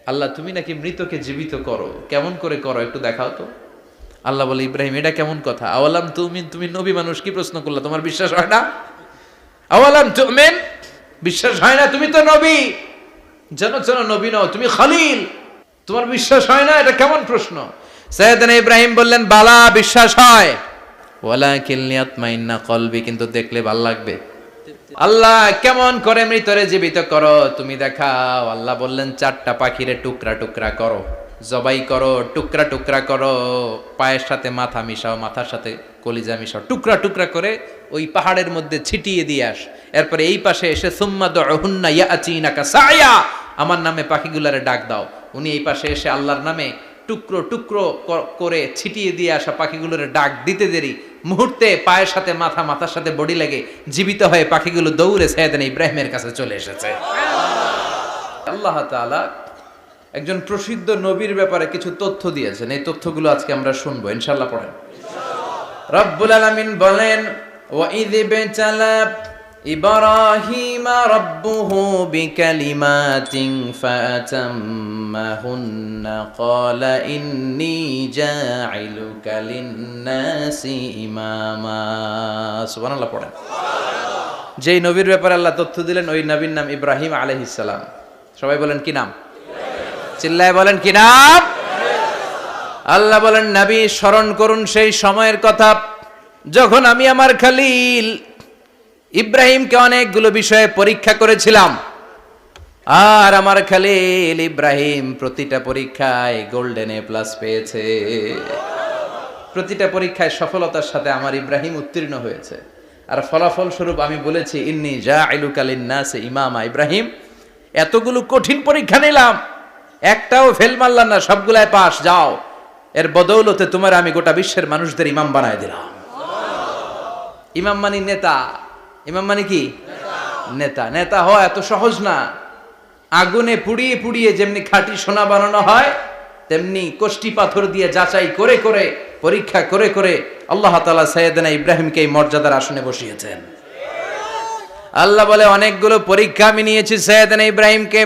আল্লাহ তুমি নাকি মৃতকে জীবিত করো, কেমন করে করো একটু দেখাও তো। আল্লাহ বলে, ইব্রাহিম এটা কেমন কথা? আওয়ালাম তুমিন, তুমি নবী মানুষ কি প্রশ্ন করলা, তোমার বিশ্বাস হয় না? আওয়ালাম তুমিন, বিশ্বাস হয় না? তুমি তো নবী, জানো নবী নও, তুমি খলিল, তোমার বিশ্বাস হয় না? এটা কেমন প্রশ্ন? সাইয়েদনা ইব্রাহিম বললেন, বালা বিশ্বাস হয়, ওয়ালাকিন লিয়াতমাইন্না কলবি, কিন্তু দেখলে ভাল লাগবে। আল্লাহ কেমন করে মৃতরে জীবিত করো তুমি দেখাও। আল্লাহ বললেন, 4টা পাখিরে টুকরা টুকরা করো, জবাই করো, টুকরা টুকরা করো, পায়ের সাথে মাথা মিশাও, মাথার সাথে কলিজা মিশাও, টুকরা টুকরা করে ওই পাহাড়ের মধ্যে ছিটিয়ে দিয়ে আস। এরপরে এই পাশে এসে সুম্মা দুহুন্না ইয়াতিনাকা সায়া, আমার নামে পাখিগুলারে ডাক দাও। উনি এই পাশে এসে আল্লাহর নামে টুকরো টুকরো করে ছিটিয়ে দিয়ে আসা পাখিগুলোর ডাক দিতে দেরি, মুহূর্তে পায়ের সাথে মাথা, মাথার সাথে বডি লেগে জীবিত হয়ে পাখিগুলো দৌড়ে সাইয়েদনা ইব্রাহিমের কাছে চলে এসেছে। আল্লাহ তাআলা একজন প্রসিদ্ধ নবীর ব্যাপারে কিছু তথ্য দিয়েছেন, এই তথ্যগুলো আজকে আমরা শুনবো ইনশাআল্লাহ। পড়েন। রব্বুল আলামিন বলেন, ওয়া ইয ইবতালা ইব্রাহিমা রাব্বুহু বিকালিমাতিন ফাতাম্মাহুন্না ক্বালা ইন্নী জাঈলুকা লিন-নাসি ইমামা। সুবহানাল্লাহ পড়েন। যেই নবীর ব্যাপারে আল্লাহ তথ্য দিলেন ওই নবীর নাম ইব্রাহিম আলাইহিস সালাম। সবাই বলেন কি নাম? চিল্লায় বলেন কি নাম? আল্লাহ বলেন, নবী স্মরণ করুন সেই সময়ের কথা যখন আমি আমার খলিল ইব্রাহিমকে অনেকগুলো বিষয়ে পরীক্ষা করেছিলাম, আর আমার খলিল ইব্রাহিম প্রতিটা পরীক্ষায় গোল্ডেন এ প্লাস পেয়েছে। প্রতিটা পরীক্ষায় সফলতার সাথে আমার ইব্রাহিম উত্তীর্ণ হয়েছে। আর ফলাফল স্বরূপ আমি বলেছি, ইন্নী জাঈলুকা লিন-নাসি ইমামা। ইব্রাহিম, এতগুলো কঠিন পরীক্ষা নিলাম, একটাও ফেল মারলাম না, সবগুলাই পাস, যাও। এর বদৌলতে তোমার আমি গোটা বিশ্বের মানুষদের ইমাম বানায় দিলাম। ইমাম মানে নেতা। ইমাম মানে কি? নেতা। নেতা হওয়া এত সহজ না। আগুনে পুড়িয়ে পুড়িয়ে যেমনি খাঁটি সোনা বানানো হয়, তেমনি কষ্টি পাথর দিয়ে যাচাই করে করে, পরীক্ষা করে করে আল্লাহ তাআলা সাইয়েদনা ইব্রাহিমকে এই মর্যাদার আসনে বসিয়েছেন। আল্লাহ বলে, অনেকগুলো পরীক্ষা আমি নিয়েছি সাইয়েদনা ইব্রাহিমকে।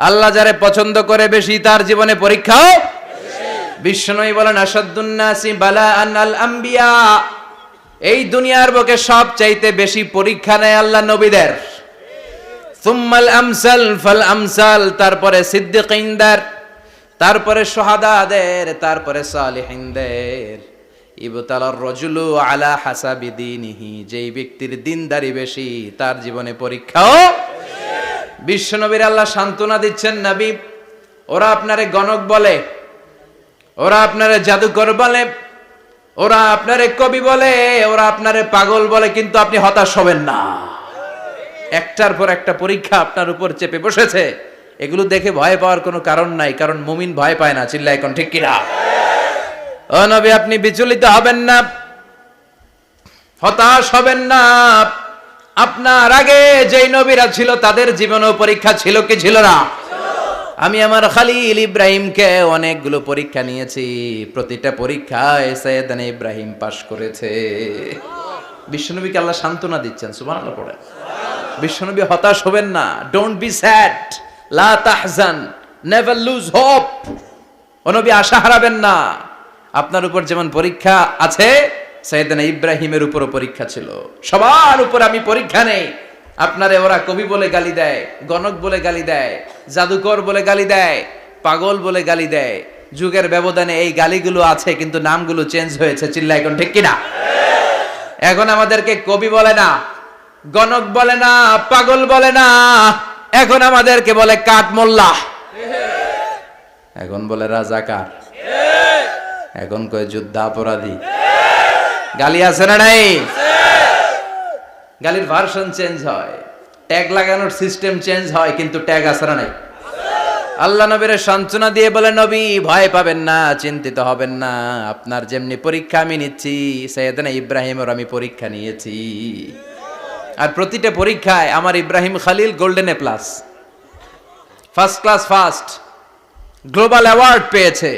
আল্লাহ যারে পছন্দ করে বেশি, তার জীবনে পরীক্ষাও বিশ্বনবী বলেন, আসাদ্দুন নাসি বালাআন আল আম্বিয়া। এই দুনিয়ার বুকে সব চাইতে বেশি পরীক্ষা নেয় আল্লাহ নবীদের। সুম্মাল আমসাল ফাল আমসাল, তারপরে সিদ্দিকিনদের, তারপরে শুহাদাদের, তারপরে সালিহিনদের। ইবতালার রাজুলু আলা হাসাবি দীনিহি, যেই ব্যক্তির দিনদারি বেশি তার জীবনে পরীক্ষাও। বিশ্বনবীর আল্লাহ সান্ত্বনা দিচ্ছেন, নবী ওরা আপনারে গণক বলে, ওরা আপনারে জাদুকর বলে, ওরা আপনারে কবি বলে, ওরা আপনারে পাগল বলে, কিন্তু আপনি হতাশ হবেন না। একটার পর একটা পরীক্ষা আপনার উপর চেপে বসেছে, এগুলো দেখে ভয় পাওয়ার কোনো কারণ নাই, কারণ মুমিন ভয় পায় না। চিল্লায় এখন ঠিক কিনা? ও নবী, আপনি বিচলিত হবেন না, হতাশ হবেন না। আপনার আগে যেই নবীরা ছিল তাদের জীবনেও পরীক্ষা ছিল কি ছিল না? আমি আমার খলিল ইব্রাহিমকে অনেকগুলো পরীক্ষা নিয়েছি, প্রতিটা পরীক্ষায় সাইয়েদনা ইব্রাহিম পাশ করেছে। বিশ্বনবীকে আল্লাহ সান্ত্বনা দিচ্ছেন। সুবহানাল্লাহ পড়ে। বিশ্বনবী হতাশ হবেন না। ডোন্ট বি স্যাড, লা তাহজান, নেভার লুজ হোপ। ও নবী আশা হারাবেন না। আপনার উপর যেমন পরীক্ষা আছে, সাইয়েদনা ইব্রাহিমের উপরও পরীক্ষা ছিল। সবার উপর আমি পরীক্ষা নেই। আপনারে ওরা কবি বলে গালি দেয়, গণক বলে গালি দেয়, জাদুকর বলে গালি দেয়, পাগল বলে গালি দেয়। যুগের ব্যবধানে এই গালিগুলো আছে, কিন্তু নামগুলো চেঞ্জ হয়েছে। চিল্লা এখন ঠিক কিনা? এখন আমাদেরকে কবি বলে না, গণক বলে না, পাগল বলে না, এখন আমাদেরকে বলে কাঠ মোল্লা, এখন বলে রাজাকার, এখন কয় যুদ্ধাপরাধী। গালি আছে না নাই? গালির ভার্সন চেঞ্জ হয়, ট্যাগ লাগানোর সিস্টেম চেঞ্জ হয়, কিন্তু ট্যাগ আছে না নাই? আল্লাহ নবীর সান্ত্বনা দিয়ে বলে, নবী ভয় পাবেন না, চিন্তিত হবেন না। আপনার যেমনি পরীক্ষা আমি নিচ্ছি, সাইয়েদনা ইব্রাহিমের আমি পরীক্ষা নিয়েছি। আর প্রতিটা পরীক্ষায় আমার Ibrahim Khalil golden A plus, first class first, global award পেয়েছে।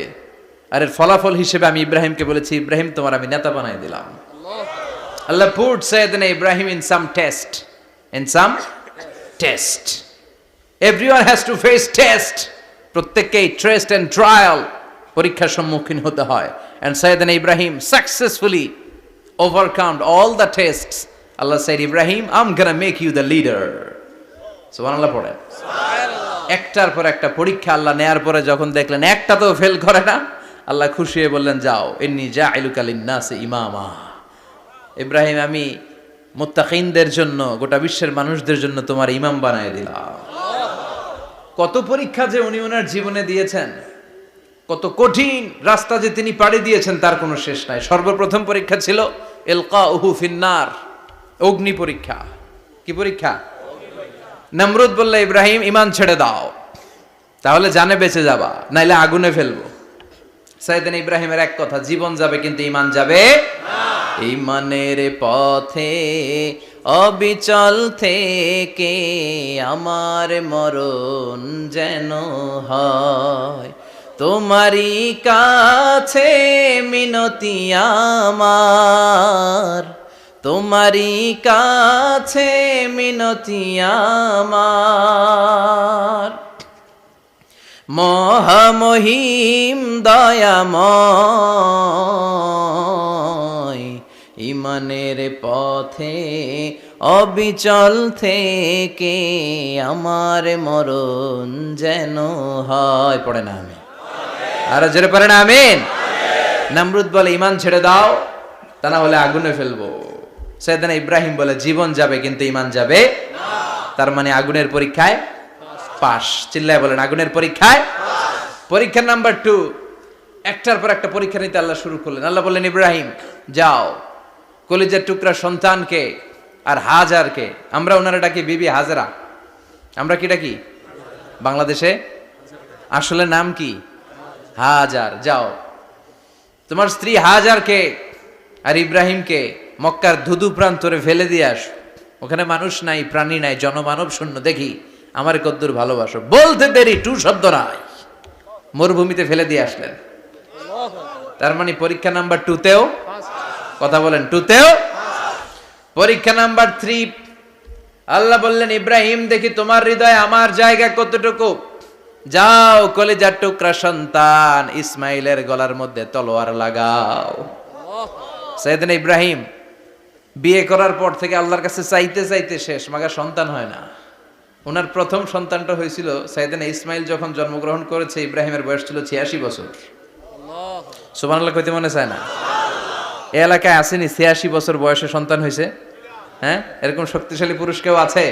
আর এর ফলাফল হিসেবে আমি ইব্রাহিমকে বলেছি, ইব্রাহিম তোমার আমি নেতা বানাই দিলাম। Allah put Sayyidina Ibrahim in some test. In some test. Everyone has to face test. প্রত্যেককেই টেস্ট এন্ড ট্রায়াল, পরীক্ষার সম্মুখীন হতে হয়। এন্ড সাইয়েদনা Ibrahim successfully overcome all the tests. Allah said, Ibrahim, I'm gonna make you the leader. সুবহানাল্লাহ পড়েন। একটার পর একটা পরীক্ষা আল্লাহ নেয়ার পরে যখন দেখলেন একটা তো ফেল করে না, আল্লাহ খুশি হয়ে বললেন, যাও, ইন্নী জাইলুকা লিন-নাসি ইমামা। ইব্রাহিম, আমি মুত্তাকিনদের জন্য, গোটা বিশ্বের মানুষদের জন্য তোমার ইমাম বানায় দিলাম। কত পরীক্ষা যে উনি ওনার জীবনে দিয়েছেন, কত কঠিন রাস্তা যে তিনি পাড়ি দিয়েছেন তার কোনো শেষ নাই। সর্বপ্রথম পরীক্ষা ছিল ইলকাউহু ফিন্নার, অগ্নি পরীক্ষা। কি পরীক্ষা? নমরুদ বলল, ইব্রাহিম ঈমান ছেড়ে দাও, তাহলে জানে বেঁচে যাবা, নাইলে আগুনে ফেলবো। সাইয়েদনা ইব্রাহিমের এক কথা, জীবন যাবে কিন্তু ঈমান যাবে না। ঈমানের পথে অবিচল থেকে আমার মরণ যেন হয়, তোমারই কাছে মিনতি আমার, তোমারই কাছে মিনতি আমার। মহামহিম দয়াময়, ঈমানের পথে অবিচল থেকে আমার মরণ যেন হয়। পড়ে না আমি আর জোরে পড়ে না আমিন। নমরুদ বলে, ঈমান ছেড়ে দাও, তা না হলে আগুনে ফেলবো। সাইয়েদনা ইব্রাহিম বলে, জীবন যাবে কিন্তু ঈমান যাবে না। তার মানে আগুনের পরীক্ষায় পাস। চিল্লায় বলেন, আগুনের পরীক্ষায় পরীক্ষা নাম্বার 2। একটার পর একটা পরীক্ষা নিতে আল্লাহ শুরু করলেন। আল্লাহ বললেন, ইব্রাহিম যাও, কলিজার টুকরা সন্তানকে আর হাজারকে, আমরা ওনারা ডাকি বিবি হাজরা, আমরা কি ডাকি বাংলাদেশে, আসলে নাম কি হাজার, যাও তোমার স্ত্রী হাজারকে আর ইব্রাহিমকে মক্কার ধুধু প্রান্তরে ফেলে দিয়ে আস। ওখানে মানুষ নাই, প্রাণী নাই, জনমানব শূন্য, দেখি আমার কদ্দুর ভালোবাসো। বলতে দেরি, টু শব্দ নাই, মরুভূমিতে ফেলে দিয়ে আসলেন। তার মানে পরীক্ষা নাম্বার 2তেও, কথা বলেন, 2তেও। পরীক্ষা নাম্বার 3, আল্লাহ বললেন, ইব্রাহিম দেখি তোমার হৃদয়ে আমার জায়গা কতটুকু, যাও কলিজার টুকরা সন্তান ইসমাইলের গলার মধ্যে তলোয়ার লাগাও। সাইয়েদনা ইব্রাহিম বিয়ে করার পর থেকে আল্লাহর কাছে চাইতে চাইতে শেষ, মাগা সন্তান হয় না। ওনার প্রথম সন্তানটা হয়েছিল সাইয়েদনা ইসমাইল যখন জন্মগ্রহণ করেছে, ইব্রাহিমের বয়স ছিল 86 বছর। সুবহানাল্লাহ কইতে মনে চায় না? এই এলাকায় আসেনি 86 বছর বয়সে সন্তান হয়েছে? হ্যাঁ, এরকম শক্তিশালী পুরুষ কেউ আছে?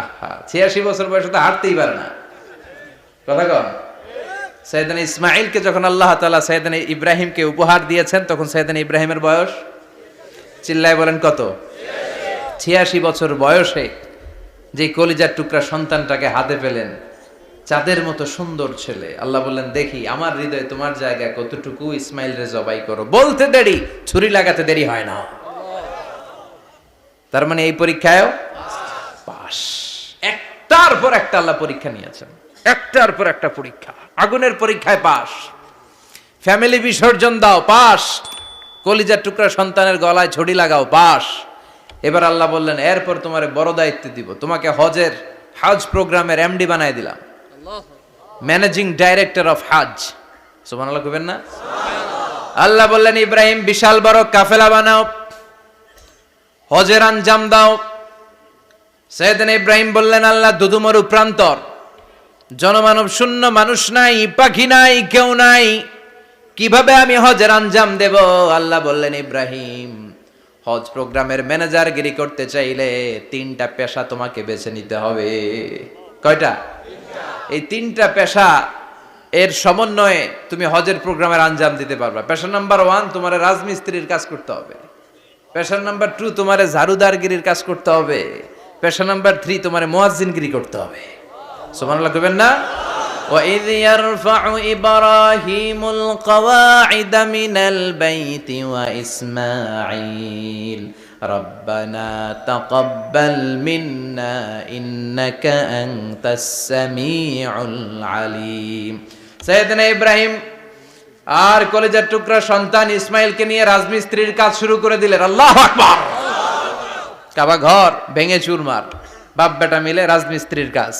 আহা, 86 বছর বয়সে তো হাঁটতেই পারে না। কথা কন। সাইয়েদনা ইসমাইলকে যখন আল্লাহ তাআলা সাইয়েদনা ইব্রাহিমকে উপহার দিয়েছেন, তখন সাইয়েদনা ইব্রাহিমের বয়স, চিল্লায় বলেন কত? 86 বছর বয়সে যে কলিজার টুকরা সন্তানটাকে হাতে পেলেন, চাঁদের মতো সুন্দর ছেলে। আল্লাহ বললেন, দেখি আমার হৃদয়ে তোমার জায়গা কতটুকু, ইসমাইল রে জবাই করো। বলতে দেরি, ছুরি লাগাতে দেরি হয় না। তার মানে এই পরীক্ষায়ও পাস। একটার পর একটা আল্লাহ পরীক্ষা নিয়েছেন, একটার পর একটা পরীক্ষা। আগুনের পরীক্ষায় পাস, ফ্যামিলি বিসর্জন দাও, পাস, কলিজার টুকরা সন্তানের গলায় ছড়ি লাগাও, পাস। এবার আল্লাহ বললেন, এরপর তোমার বড় দায়িত্ব দিব, তোমাকে হজ প্রোগ্রামের এমডি বানায় দিলাম, ম্যানেজিং ডাইরেক্টর অফ হজ। সুবহানাল্লাহ কইবেন না? আল্লাহ বললেন, ইব্রাহিম বিশাল বড় কাফেলা বানাও, হজের আঞ্জাম দাও। সাইয়েদনা ইব্রাহিম বললেন, আল্লাহ দুদুমরু প্রান্তর, জনমানব শূন্য, মানুষ নাই, পাখি নাই, কেউ নাই, কিভাবে আমি হজের আঞ্জাম দেব? আল্লাহ বললেন, ইব্রাহিম হজ প্রোগ্রামের ম্যানেজারগিরি করতে চাইলে 3টা পেশা তোমাকে বেছে নিতে হবে। কয়টা? এই 3টা পেশা এর সমন্বয়ে তুমি হজের প্রোগ্রামের আঞ্জাম দিতে পারবা। পেশা নাম্বার 1, তোমার রাজমিস্ত্রির কাজ করতে হবে। পেশা নাম্বার 2, তোমার ঝাড়ুদারগিরির কাজ করতে হবে। পেশা নাম্বার 3, তোমার মুয়াজ্জিনগিরি করতে হবে। সুবহানাল্লাহ কইবেন না? وَإِذْ يَرْفَعُ إِبْرَاهِيمُ الْقَوَاعِدَ مِنَ الْبَيْتِ وَإِسْمَاعِيلُ رَبَّنَا تَقَبَّلْ مِنَّا إِنَّكَ أَنْتَ السَّمِيعُ الْعَلِيمُ। সাইয়েদনা ইব্রাহিম আর কলিজার টুকরা সন্তান ইসমাইলকে নিয়ে রাজমিস্ত্রির কাজ শুরু করে দিলেন। আল্লাহু আকবার! কাবা ঘর ভেঙে চুরমার, বাপ বেটা মিলে রাজমিস্ত্রির কাজ।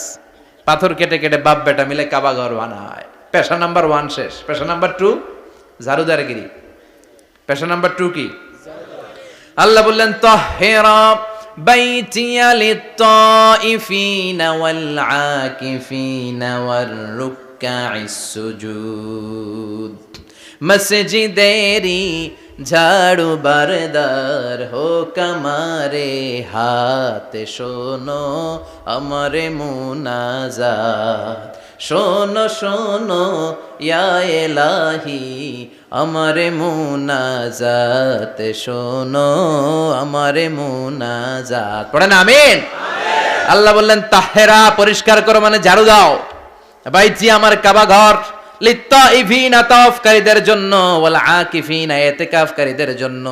পাথর কেটে কেটে বাপ বেটা মিলে কাবা ঘর বানায়। পেশা নাম্বার 1 শেষ। পেশা নাম্বার 2 ঝাড়ুদারগিরি। পেশা নাম্বার 2 কি? আল্লাহ বললেন তাহহিরা বাইতিয়া লিত-তাইফিনা ওয়াল আকিফিনা ওয়ার রুকআইস সুজুদ। মসজিদেরি ঝাড়ু বারদার হোক আমারে হাত, শোনো আমারে মুনাজাত। শোনো শোনো ইয়া ইলাহি আমারে মুনাজাত, শোনো আমারে মুনাজাত। পড়েন আমিন। আল্লাহ বললেন তাহেরা পরিষ্কার করো মানে ঝাড়ু দাও, বাইতি আমার কাবা ঘর, লিত্তাইফিনা তাওয়াফকারীদের জন্য, ওয়াল আকিফিনা ইতিকাফকারীদের জন্য,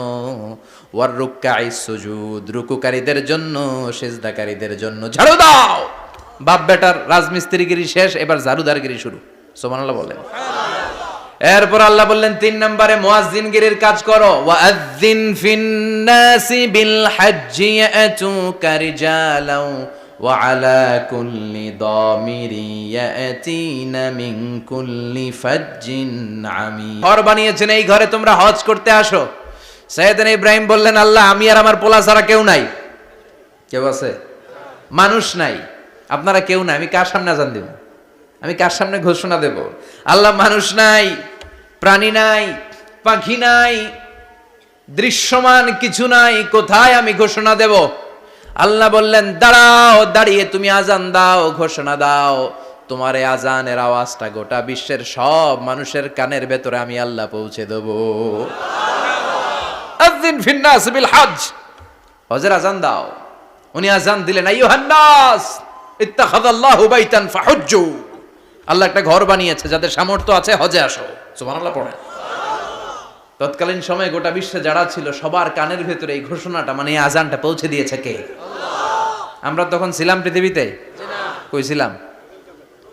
ওয়ার রুকআইস সুজুদ রুকুকারীদের জন্য, সিজদাকারীদের জন্য ঝাড়ু দাও। বাপ বেটার রাজমিস্ত্রিগিরি শেষ, এবার ঝাড়ুদারগিরি শুরু। সুবহানাল্লাহ বলেন। এরপর আল্লাহ বললেন 3 নম্বরে মুয়াজ্জিনগিরির কাজ করো। ওয়াআযিন ফিন-নাসি বিল হজ্জি ইয়াতুকা রিজালাও ওয়া আলা কুল্লি দামিরি ইয়াতিনা মিন কুল্লি ফাজ্জিন আমিক। ঘর বানিয়েছেন, এই ঘরে তোমরা হজ করতে আসো। সাইয়েদনা ইব্রাহিম বললেন আল্লাহ আমি আর আমার পোলা ছাড়া কেউ নাই। কেউ আছে? মানুষ নাই, আপনারা কেউ নাই, আমি কার সামনে আযান দেব? আমি কার সামনে ঘোষণা দেব? আল্লাহ মানুষ নাই, প্রাণী নাই, পাখি নাই, দৃশ্যমান কিছু নাই, কোথায় আমি ঘোষণা দেব? আল্লাহ বললেন দাঁড়াও, দাঁড়িয়ে তুমি আজান দাও, ঘোষণা দাও। তোমার এই আজানের আওয়াজটা গোটা বিশ্বের সব মানুষের কানের ভেতরে আমি আল্লাহ পৌঁছে দেব। আযিন ফিন-নাস বিল হজ, হজের আজান দাও। উনি আজান দিলেন আইয়ুহান নাস ইত্তাখাযাল্লাহু বাইতান ফাহুজ্জু। আল্লাহ একটা ঘর বানিয়েছে, যাদের সামর্থ্য আছে হজে আসো। সুবহানাল্লাহ পড়েন। তৎকালীন সময়ে গোটা বিশ্বে যারা ছিল সবার কানের ভেতরে এই ঘোষণাটা মানে এই আজানটা পৌঁছে দিয়েছে কে? আল্লাহ। আমরা তখন ছিলাম পৃথিবীতে? কই ছিলাম?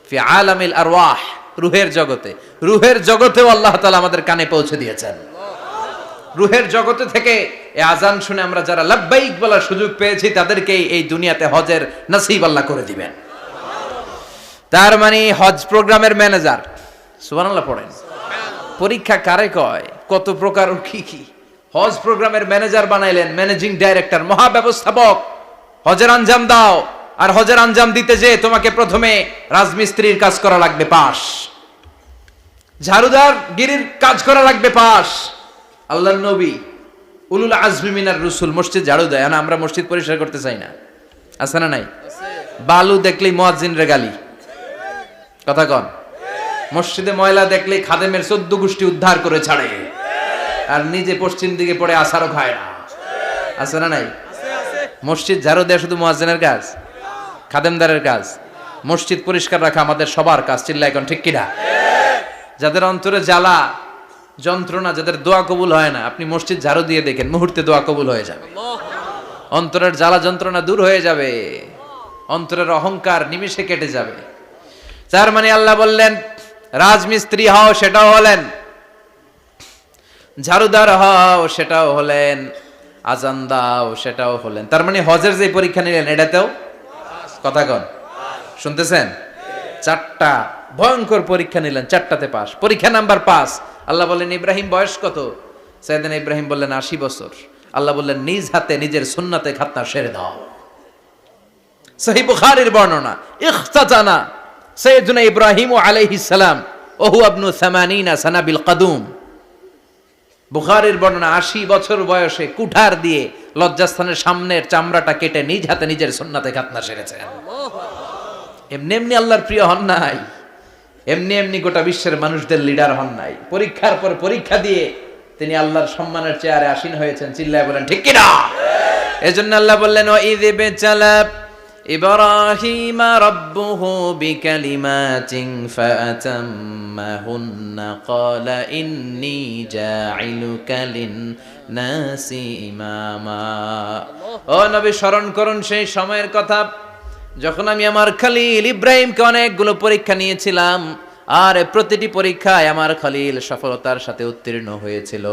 ফি আলামিল আরওয়াহ, রূহের জগতে। রূহের জগতেও আল্লাহ তাআলা আমাদের কানে পৌঁছে দিয়েছেন। রূহের জগতে থেকে এই আজান শুনে আমরা যারা লাব্বাইক বলার সুযোগ পেয়েছি তাদেরকে এই দুনিয়াতে হজের নসিব আল্লাহ করে দিবেন। তার মানে হজ প্রোগ্রামের ম্যানেজার। সুবহানাল্লাহ পড়েন। পরীক্ষা কারে কয়? কত প্রকার কি কি। হজ প্রোগ্রামের ম্যানেজার বানাইলেন, ম্যানেজিং ডাইরেক্টর, মহাব্যবস্থাপক। হজের আঞ্জাম দাও, আর হজের আঞ্জাম দিতে যে তোমাকে প্রথমে রাজমিস্ত্রির কাজ করা লাগবে পাস, ঝাড়ুদার গিরির কাজ করা লাগবে পাস। আল্লাহর নবী উলুল আজমি মিনার রসুল মসজিদ ঝাড়ু দেয় না, আমরা মসজিদ পরিষ্কার করতে চাই না, আছে না নাই? বালু দেখলেই মুয়াজ্জিনরে গালি, কথা কন। মসজিদে ময়লা দেখলেই খাদেমের 14 গোষ্ঠী উদ্ধার করে ছাড়ে, আর নিজে পশ্চিম দিকে পড়ে আসারও খায় না, আছে না নাই? মসজিদ ঝাড়ু দেয়া শুধু মুয়াজ্জিনের কাজ? খাদেমদারের কাজ? মসজিদ পরিষ্কার রাখা আমাদের সবার কাজ। চিল্লা এখন ঠিক কিনা? যাদের অন্তরে জ্বালা যন্ত্রণা, যাদের দোয়া কবুল হয় না, আপনি মসজিদ ঝাড়ু দিয়ে দেখেন মুহূর্তে দোয়া কবুল হয়ে যাবে। অন্তরের জ্বালা যন্ত্রণা দূর হয়ে যাবে, অন্তরের অহংকার নিমিষে কেটে যাবে। তার মানে আল্লাহ বললেন রাজমিস্ত্রি হও, সেটাও হলেন, ঝাড়ুদার হও, সেটাও হলেন, আজান দাও, সেটাও হলেন। তার মানে হজের যে পরীক্ষা নিলেন এটাতেও কথা কন, শুনতেছেন? 4টা ভয়ঙ্কর পরীক্ষা নিলেন, 4টাতে পাস। পরীক্ষা নাম্বার 5। আল্লাহ বললেন ইব্রাহিম বয়স কত? সাইয়েদনা ইব্রাহিম বললেন 80 বছর। আল্লাহ বললেন নিজ হাতে নিজের সুন্নাতে খাতনা সেরে দাও। সহিহ বুখারীর বর্ণনা, ইখতাতানা সাইয়েদনা ইব্রাহিম আলাইহিস সালাম ওহু ইবনু 80 সানা বিল কদুম। বুখারীর বর্ণনা 80 বছর বয়সে কুঠার দিয়ে লজ্জাস্থানের সামনের চামড়াটা কেটে নিজ হাতে নিজের সুন্নাতে খাতনা সেরেছেন। এমনি এমনি আল্লাহর প্রিয় হন নাই, এমনি এমনি গোটা বিশ্বের মানুষদের লিডার হন নাই। পরীক্ষার পর পরীক্ষা দিয়ে তিনি আল্লাহর সম্মানের চেয়ারে আসীন হয়েছেন। চিল্লায় বলেন ঠিক কিনা? এজন্য আল্লাহ বললেন ওয়াইয ইবতালা ইব্রাহিমা রাব্বুহু বিকালিমাতিন ফাআতাম্মাহুন্না ক্বালা ইন্নী জাঈলুকা লিন-নাসি ইমামা। ও নবী, স্মরণ করুন সেই সময়ের কথা যখন আমি আমার খলিল ইব্রাহিমকে অনেকগুলো পরীক্ষা নিয়েছিলাম, আর প্রতিটি পরীক্ষায় আমার খলিল সফলতার সাথে উত্তীর্ণ হয়েছিল।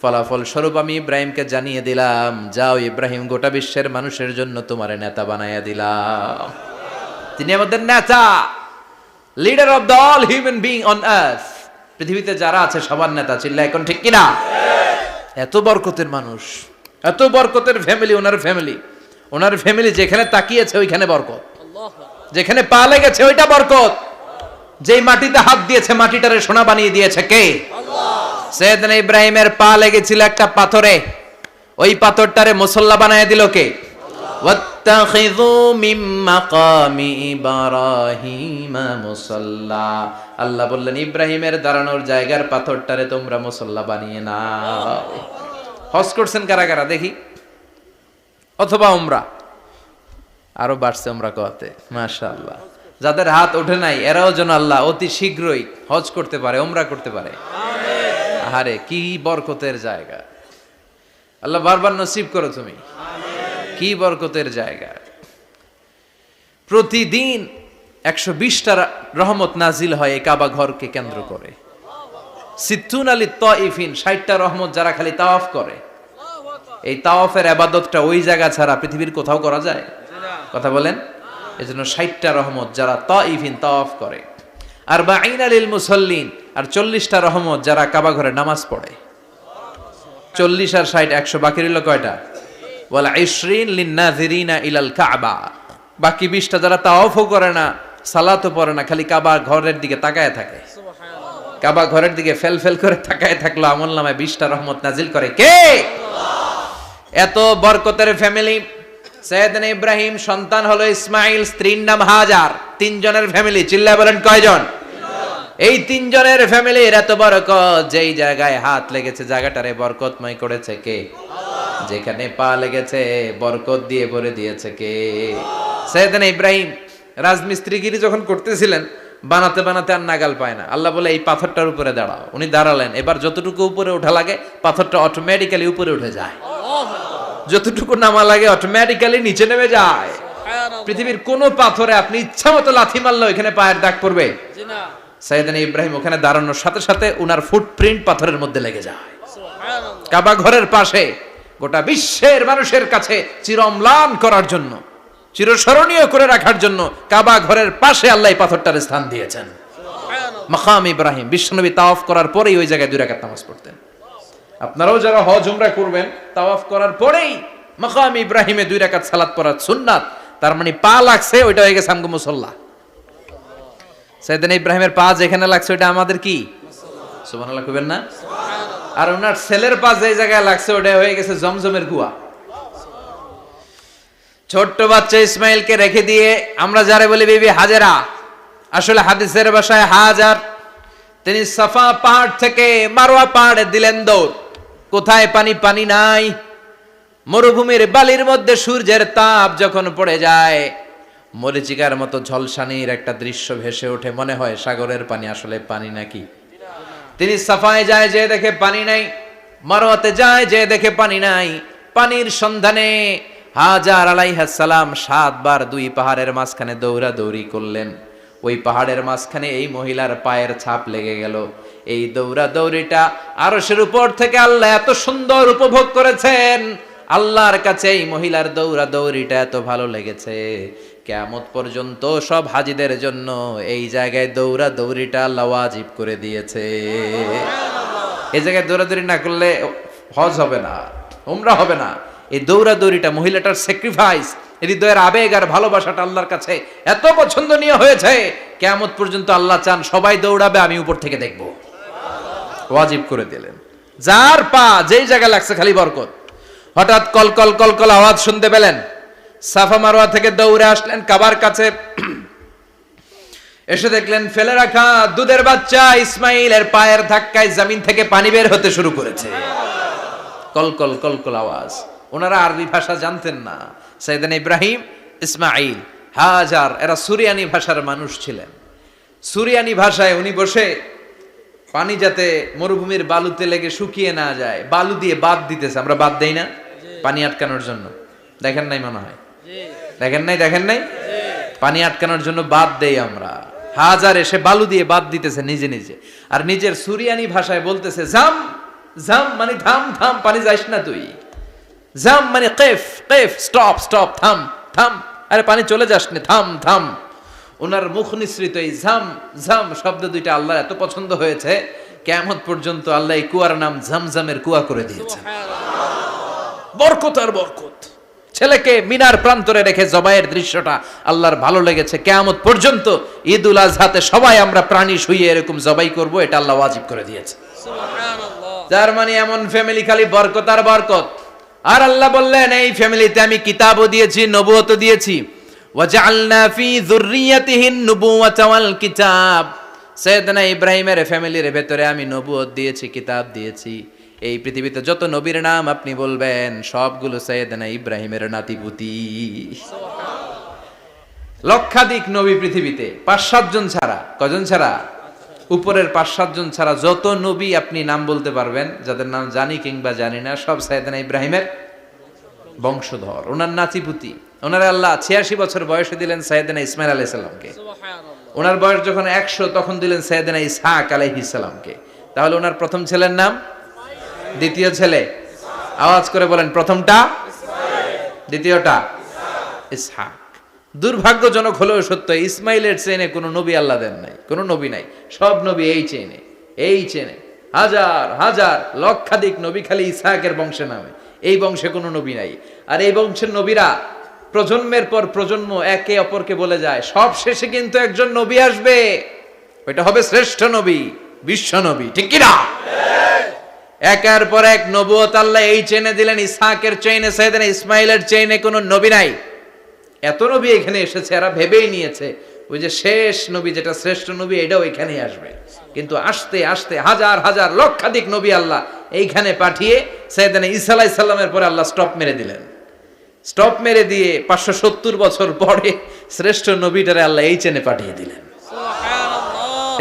ফলাফল স্বরূপ আমি ইব্রাহিমকে জানিয়ে দিলাম, যাও ইব্রাহিম, গোটা বিশ্বের মানুষের জন্য তোমার নেতা বানাইয়া দিলাম। তিনি আমাদের নেতা, leader of the all human being on earth. পৃথিবীতে যারা আছে সবার নেতা, চিল্লায় এখন ঠিক কিনা? এত বরকতের মানুষ, এত বরকতের ফ্যামিলি, ওনার ফ্যামিলি যেখানে তাকিয়েছে ওইখানে বরকত, যেখানে পা লেগেছে ওইটা বরকত। যেই মাটিতে হাত দিয়েছে মাটিটারে সোনা বানিয়ে দিয়েছে কে? সৈয়দনা ইব্রাহিমের পা লেগেছিল একটা পাথরে, ওই পাথরটারে মুসল্লা বানায় দিল কে? ওয়াত্তাখিযু মিন মাকামি ইব্রাহিমা মুসাল্লা। আল্লাহ বললেন ইব্রাহিমের দাঁড়ানোর জায়গার পাথরটারে তোমরা মুসল্লা বানিয়ে নাও। হজ করছেন কারা কারা দেখি, অথবা উমরা? আরো বাড়ছে উমরা করতে, মাশাআল্লাহ। যাদের হাত ওঠে নাই এরাও যেন আল্লাহ অতি শীঘ্রই হজ করতে পারে, উমরা করতে পারে। আহারে কি বরকতের জায়গা, আল্লাহ বারবার নসিব করো তুমি। কি বরকতের জায়গা। প্রতিদিন 120টা রহমত নাজিল হয় এই কাবা ঘরকে কেন্দ্র করে। সিত্তুন আলী তাইফিন, 60টা রহমত যারা খালি তাওয়াফ করে। এই তাওয়াফের ইবাদতটা ওই জায়গা ছাড়া পৃথিবীর কোথাও করা যায়? কথা বলেন। এজন্য 60টা রহমত যারা তাইফিন তাওয়াফ করে। আর বাঈনা লিল মুসাল্লিন, আর 40টা রহমত যারা কাবা ঘরে নামাজ পড়ে। 40 আর 60 100, বাকি রইল কয়টা? ওয়াল 20 লিন-নাযিরিনা ইলাল কাবা। বাকি 20টা যারা তাওয়াফও করে না, সালাতও পড়ে না, খালি কাবা ঘরের দিকে তাকায় থাকে। কাবা ঘরের দিকে ফেল করে তাকায় থাকলো, আমলনামায় 20টা রহমত নাজিল করে কে? এত বরকতের ফ্যামিলি। সৈয়দনা ইব্রাহিম সন্তান হলো ইসমাইল, স্ত্রীর নাম হাজার। 3 জনের ফ্যামিলি, চিল্লায় বলেন কয়জন? এই 3 জনের ফ্যামিলির এত বরকত, যেই জায়গায় হাত লেগেছে জায়গাটারে বরকতময় করেছে কে? যেখানে পা লেগেছে বরকত দিয়ে ভরে দিয়েছে কে? সৈয়দনা ইব্রাহিম রাজমিস্ত্রিগিরি যখন করতেছিলেন, বানাতে বানাতে আর নাগাল পায় না। আল্লাহ বলে এই পাথরটার উপরে দাঁড়াও। উনি দাঁড়ালেন, এবার যতটুকু উপরে ওঠা লাগে পাথরটা অটোমেটিক্যালি উপরে উঠে যায়, যতটুকু নামা লাগে অটোমেটিক্যালি নিচে নেমে যায়। পৃথিবীর কোন পাথরে আপনি ইচ্ছা মতো লাথি মারলে এখানে পায়ের দাগ পড়বে? সৈয়দনা ইব্রাহিম ওখানে দাঁড়ানোর সাথে সাথে উনার ফুটপ্রিন্ট পাথরের মধ্যে লেগে যায়। কাবা ঘরের পাশে গোটা বিশ্বের মানুষের কাছে চিরম্লান করার জন্য, চিরস্মরণীয় করে রাখার জন্য কাবা ঘরের পাশে আল্লাহ এই পাথরটার স্থান দিয়েছেন। মাকাম ইব্রাহিম। বিশ্বনবী তাওয়াফ করার পরেই ওই জায়গায় 2 রাকাত নামাজ পড়তেন। আপনারাও যারা হজ উমরা করবেন, তাওয়াফ করার পরেই মাকাম ইব্রাহিমে 2 রাকাত সালাত পড়া সুন্নাত। তার মানে পা লাগছে, ওইটা হয়ে গেছে আমগো মুসাল্লা। সৈয়দনা ইব্রাহিমের পা যেখানে লাগছে ওইটা আমাদের কি? সুবহানাল্লাহ কইবেন না? আর ওনার ছেলের পা যে জায়গায় লাগছে ওটা হয়ে গেছে জমজমের কুয়া। ছোট্ট বাচ্চা ইসমাইলকে রেখে দিয়ে আমরা যারে বলি বিবি হাজেরা, আসলে হাদিসের ভাষায় হাজার, তিনি সাফা পাহাড় থেকে মারওয়া পাহাড়ে দিলেন দৌড়। কোথায় পানি? পানি নাই। মরুভূমির বালির মধ্যে সূর্যের তাপ যখন পড়ে যায়, মরিচিকার মতো ঝলসানির একটা দৃশ্য ভেসে ওঠে, মনে হয় সাগরের পানি, আসলে পানি নাকি। তিনি সাফায় যায়, যে দেখে পানি নাই। মারওয়াতে যায়, যে দেখে পানি নাই। পানির সন্ধানে হাজার আলাইহিস সালাম 7 বার 2 পাহাড়ের মাঝখানে দৌড়াদৌড়ি করলেন। ওই পাহাড়ের মাঝখানে এই মহিলার পায়ের ছাপ লেগে গেল। এই দৌড়াদৌড়িটা আরশের উপর থেকে আল্লাহ এত সুন্দর উপভোগ করেছেন। আল্লাহর কাছে এই মহিলার দৌড়াদৌড়িটা এত ভালো লেগেছে, কিয়ামত পর্যন্ত সব হাজীদের জন্য এই জায়গায় দৌড়াদৌড়িটা আল্লাহ ওয়াজিব করে দিয়েছে। এই জায়গায় দৌড়াদৌড়ি না করলে হজ হবে না, উমরা হবে না। এই দৌড়াদৌড়িটা, মহিলাটার স্যাক্রিফাইস, হৃদয়ের আবেগ আর ভালোবাসাটা আল্লাহর কাছে এত পছন্দনীয় হয়েছে, কিয়ামত পর্যন্ত আল্লাহ চান সবাই দৌড়াবে, আমি উপর থেকে দেখব। ওয়াজিব করে দিলেন। যার পা যেই জায়গায় লাগছে খালি বরকত। হঠাৎ কলকল কলকল আওয়াজ শুনতে পেলেন। সাফা মারওয়া থেকে দৌড়ে আসলেন কাবার কাছে। এসে দেখলেন ফেলে রাখা দুধের বাচ্চা ইসমাইলের পায়ের ধাক্কায় জমিন থেকে পানি বের হতে শুরু করেছে। কলকল কলকল আওয়াজ। ওনারা আরবি ভাষা জানতেন না। সাইয়েদনা ইব্রাহিম, ইসমাইল, হাজার এরা সুরিয়ানি ভাষার মানুষ ছিলেন। সুরিয়ানি ভাষায় উনি বসে পানি যাতে মরুভূমির বালুতে লেগে শুকিয়ে না যায়, বালু দিয়ে বাঁধ দিতেছে। আমরা বাঁধ দেই না পানি আটকানোর জন্য? দেখেন নাই মনে হয়? দেখেন নাই? পানি আটকানোর জন্য বাঁধ দেই আমরা। হাজার এসে বালু দিয়ে বাঁধ দিতেছে নিজে নিজে, আর নিজের সুরিয়ানি ভাষায় বলতেছে জাম জাম, মানে থাম থাম, পানি যাইস না তুই। জাম মানে কেফ কেফ, স্টপ স্টপ, থাম থাম, আরে পানি চলে যাস না, থাম থাম। ওনার মুখ নিঃসৃত এই ঝাম ঝাম শব্দ দুইটা আল্লাহর এত পছন্দ হয়েছে, কিয়ামত পর্যন্ত আল্লাহ এই কুয়ার নাম ঝমঝমের কুয়া করে দিয়েছেন। বরকত আর বরকত। ছেলেকে মিনার প্রান্তরে রেখে জবাইয়ের দৃশ্যটা আল্লাহর ভালো লেগেছে। কিয়ামত পর্যন্ত ঈদুল আজহাতে সবাই আমরা প্রাণী শুইয়ে এরকম জবাই করব, এটা আল্লাহ ওয়াজিব করে দিয়েছে। যার মানে এমন ফ্যামিলি খালি বরকত আর বরকত। আর আল্লাহ বললেন এই ফ্যামিলিতে আমি কিতাবও দিয়েছি, নবুয়তও দিয়েছি। ওয়াজআলনা ফি যুররিয়াতিহিন নুবুওয়াতা ওয়াল কিতাব। সাইয়েদনা ইব্রাহিমের ফ্যামিলির ভেতরে আমি নবুয়ত দিয়েছি, কিতাব দিয়েছি। এই পৃথিবীতে যত নবীর নাম আপনি বলবেন সবগুলো সাইয়েদনা ইব্রাহিমের নাতিপুতি। লক্ষাধিক নবী পৃথিবীতে, 5-7 জন ছাড়া। কজন ছাড়া? উপরের 5-7 জন ছাড়া যত নবী আপনি নাম বলতে পারবেন, যাদের নাম জানি কিংবা জানি না, সব সাইয়েদনা ইব্রাহিমের বংশধর, ওনার নাতিপুতি। ওনারা আল্লাহ 86 বছর বয়সে দিলেন সাইয়েদনা ইসমাইল আলাইহিস সালামকে। ওনার বয়স যখন 100 তখন দিলেন সাইয়েদনা ইসহাক আলাইহিস সালামকে। তাহলে ওনার প্রথম ছেলের নাম, দ্বিতীয় ছেলে আওয়াজ করে বলেন, প্রথমটা দ্বিতীয়টা ইসহাক। দুর্ভাগ্যজনক হলেও সত্য, ইসমাইলের চেনে কোনো নবী আল্লাহ দেন নাই, কোনো নবী নাই। সব নবী এই চেনে, এই চেনে। হাজার হাজার লক্ষাধিক নবী খালি ইসহাকের বংশে নামে, এই বংশে কোনো নবী নাই। আর এই বংশের নবীরা প্রজন্মের পর প্রজন্ম একে অপরকে বলে যায়, সব শেষে কিন্তু একজন নবী আসবে, ওইটা হবে শ্রেষ্ঠ নবী, বিশ্ব নবী। ঠিক কি না? একের পর এক নবুয়ত আল্লাহ এই চেনে দিলেন। ইসহাকের চেইনে, সাইয়েদনা ইসমাইলের চেইনে কোনো নবী নাই। এত নবী এখানে এসেছে, এরা ভেবেই নিয়েছে ওই যে শেষ নবী যেটা শ্রেষ্ঠ নবী এটাও এখানেই আসবে। কিন্তু আস্তে আস্তে হাজার হাজার লক্ষাধিক নবী আল্লাহ এইখানে পাঠিয়ে সাইয়েদনা ঈসা আলাইহিস সালামের পরে আল্লাহ স্টপ মেরে দিলেন। স্টপ মেরে দিয়ে 570 বছর পরে শ্রেষ্ঠ নবীটারে আল্লাহ এই চেনে পাঠিয়ে দিলেন।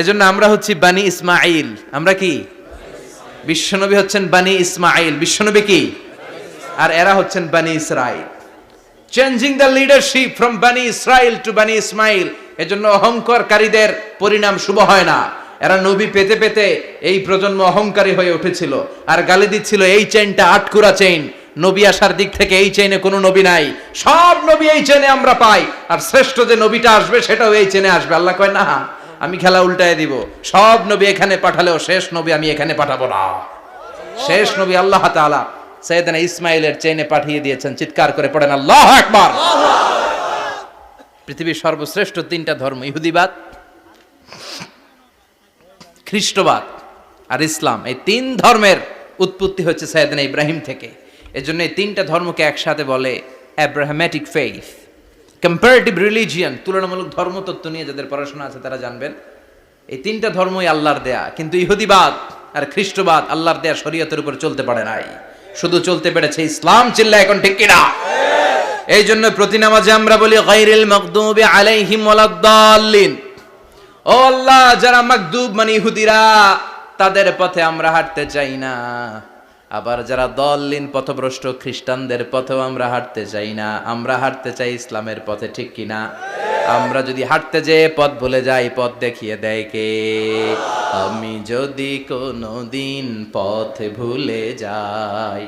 এজন্য আমরা হচ্ছি বানি ইসমাইল। আমরা কি? বিশ্বনবী হচ্ছেন বানি ইসমাইল। বিশ্বনবী কি? আর এরা হচ্ছেন বানি Israil. Changing the leadership from বানি ইসরাইল টু বানি ইসমাইল। এজন্য অহংকারকারীদের পরিণাম শুভ হয় না। এরা নবী পেতে পেতে এই প্রজন্ম অহংকারী হয়ে উঠেছিল আর গালি দিচ্ছিল এই চেইনটা আটকুরা চেইন, নবী আসার দিক থেকে এই চেইনে কোনো নবী নাই, সব নবী এই চেইনে আমরা পাই, আর শ্রেষ্ঠ যে নবীটা আসবে সেটাও এই চেইনে আসবে। আল্লাহ কয় না, আমি খেলা উল্টায় দিব, সব নবী এখানে পাঠালেও শেষ নবী আমি এখানে পাঠাবো না। শেষ নবী আল্লাহ তাআলা সাইয়েদনা ইসমাইলের চেইনে পাঠিয়ে দিয়েছেন। চিৎকার করে পড়েন আল্লাহু আকবার। পৃথিবীর সর্বশ্রেষ্ঠ 3টা ধর্ম, ইহুদিবাদ, খ্রিস্টবাদ আর ইসলাম, এই 3 ধর্মের উৎপত্তি হচ্ছে সাইয়েদনা ইব্রাহিম থেকে। এজন্য এই 3টা ধর্মকে একসাথে বলে অ্যাব্রাহামেটিক ফেইথ, কম্পারেটিভ রিলিজিয়ন। তুলনামূলক ধর্মতত্ত্ব নিয়ে যাদের পড়াশোনা আছে তারা জানবেন এই 3টা ধর্মই আল্লাহর দেয়া। কিন্তু ইহুদিবাদ আর খ্রিস্টবাদ আল্লাহর দেয়া শরীয়তের উপর চলতে পারে নাই, শুধু চলতে পেরেছে ইসলাম। চিল্লা এখন ঠিক কিনা? এই জন্য প্রতি নামাজে আমরা বলি গায়রিল মাগদুবি আলাইহিম ওয়ালাদ-দাল্লিন। ও আল্লাহ, যারা মাগদুব মানে ইহুদিরা, তাদের পথে আমরা হাঁটতে চাই না। আবার যারা দল্লিন পথভ্রষ্ট খ্রিস্টানদের পথেও আমরা হাঁটতে চাই না, আমরা হাঁটতে চাই ইসলামের পথে। ঠিক কিনা? আমরা যদি হাঁটতে যেয়ে পথ ভুলে যাই, পথ দেখিয়ে দেয় কে? আমি যদি কোনোদিন পথ ভুলে যাই,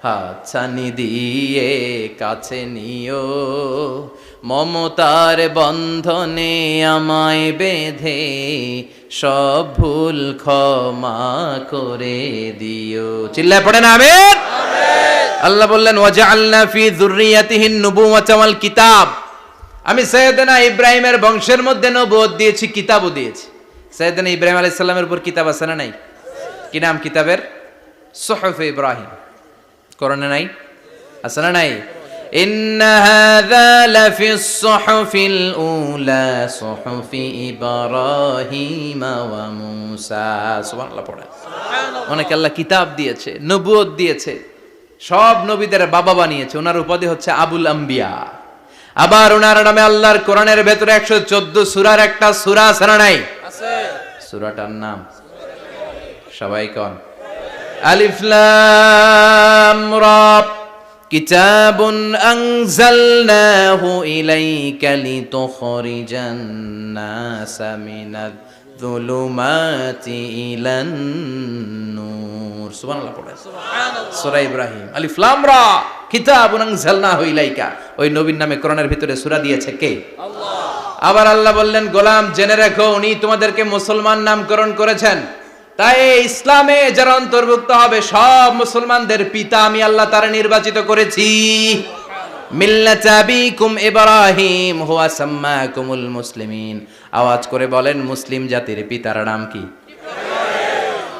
হাতছানি দিয়ে কাছে নিও, মমতার বন্ধনে আমায় বেঁধে সব ভুল ক্ষমা করে দিও। চিল্লায় পড়েন আমিন। আল্লাহ বললেন ওয়াজআলনা ফি যুররিয়াতিহিন নুবুওয়াতা ওয়াল কিতাব। আমি সাইয়েদনা ইব্রাহিমের বংশের মধ্যে নবুয়ত দিয়েছি, কিতাবও দিয়েছি। সাইয়েদনা ইব্রাহিম আলাইহিস সালামের উপর কিতাব আছে না নাই? কি নাম কিতাবের? সুহুফ ইব্রাহিম। কোরআনে নাই? আছে না নাই? ইন্না হাযা লাফিস সুহুফিল উলা সুহুফি ইব্রাহিম ওয়া মূসা। সুবহানাল্লাহ পড়ে। অনেক আল্লাহ কিতাব দিয়েছে, নবুয়ত দিয়েছে, সব নবীদের বাবা বানিয়েছে। ওনার উপাধি হচ্ছে আবুল আম্বিয়া। আবার ওনার নামে আল্লাহর কোরআনের ভেতরে 114 সূরার একটা সূরা আছে না নাই? আছে। সূরাটার নাম সবাই কোন? আলিফ লাম রা। কিতাবুন আনজালনাহু ইলাইকা লিতুখরিজান নাসা মিনাজ যুলুমাতি ইলান নূর। সুবহানাল্লাহ পড়ে। সুবহানাল্লাহ। সূরা ইব্রাহিম। আলিফ লাম রা। কিতাবুন আনজালনাহু ইলাইকা। ওই নবীর নামে কোরআনের ভিতরে সূরা দিয়েছে কে? আল্লাহ। আবার আল্লাহ বললেন, গোলাম জেনে রাখো উনি তোমাদেরকে মুসলমান নামকরণ করেছেন, তাই ইসলামে যারা অন্তর্ভুক্ত হবে সব মুসলমানদের পিতা আমি আল্লাহ তারা নির্বাচিত করেছি। মিল্লাতা আবিকুম ইব্রাহিম হুয়া সাম্মাকুমুল মুসলিমিন। আওয়াজ করে বলেন, মুসলিম জাতির পিতার নাম কি?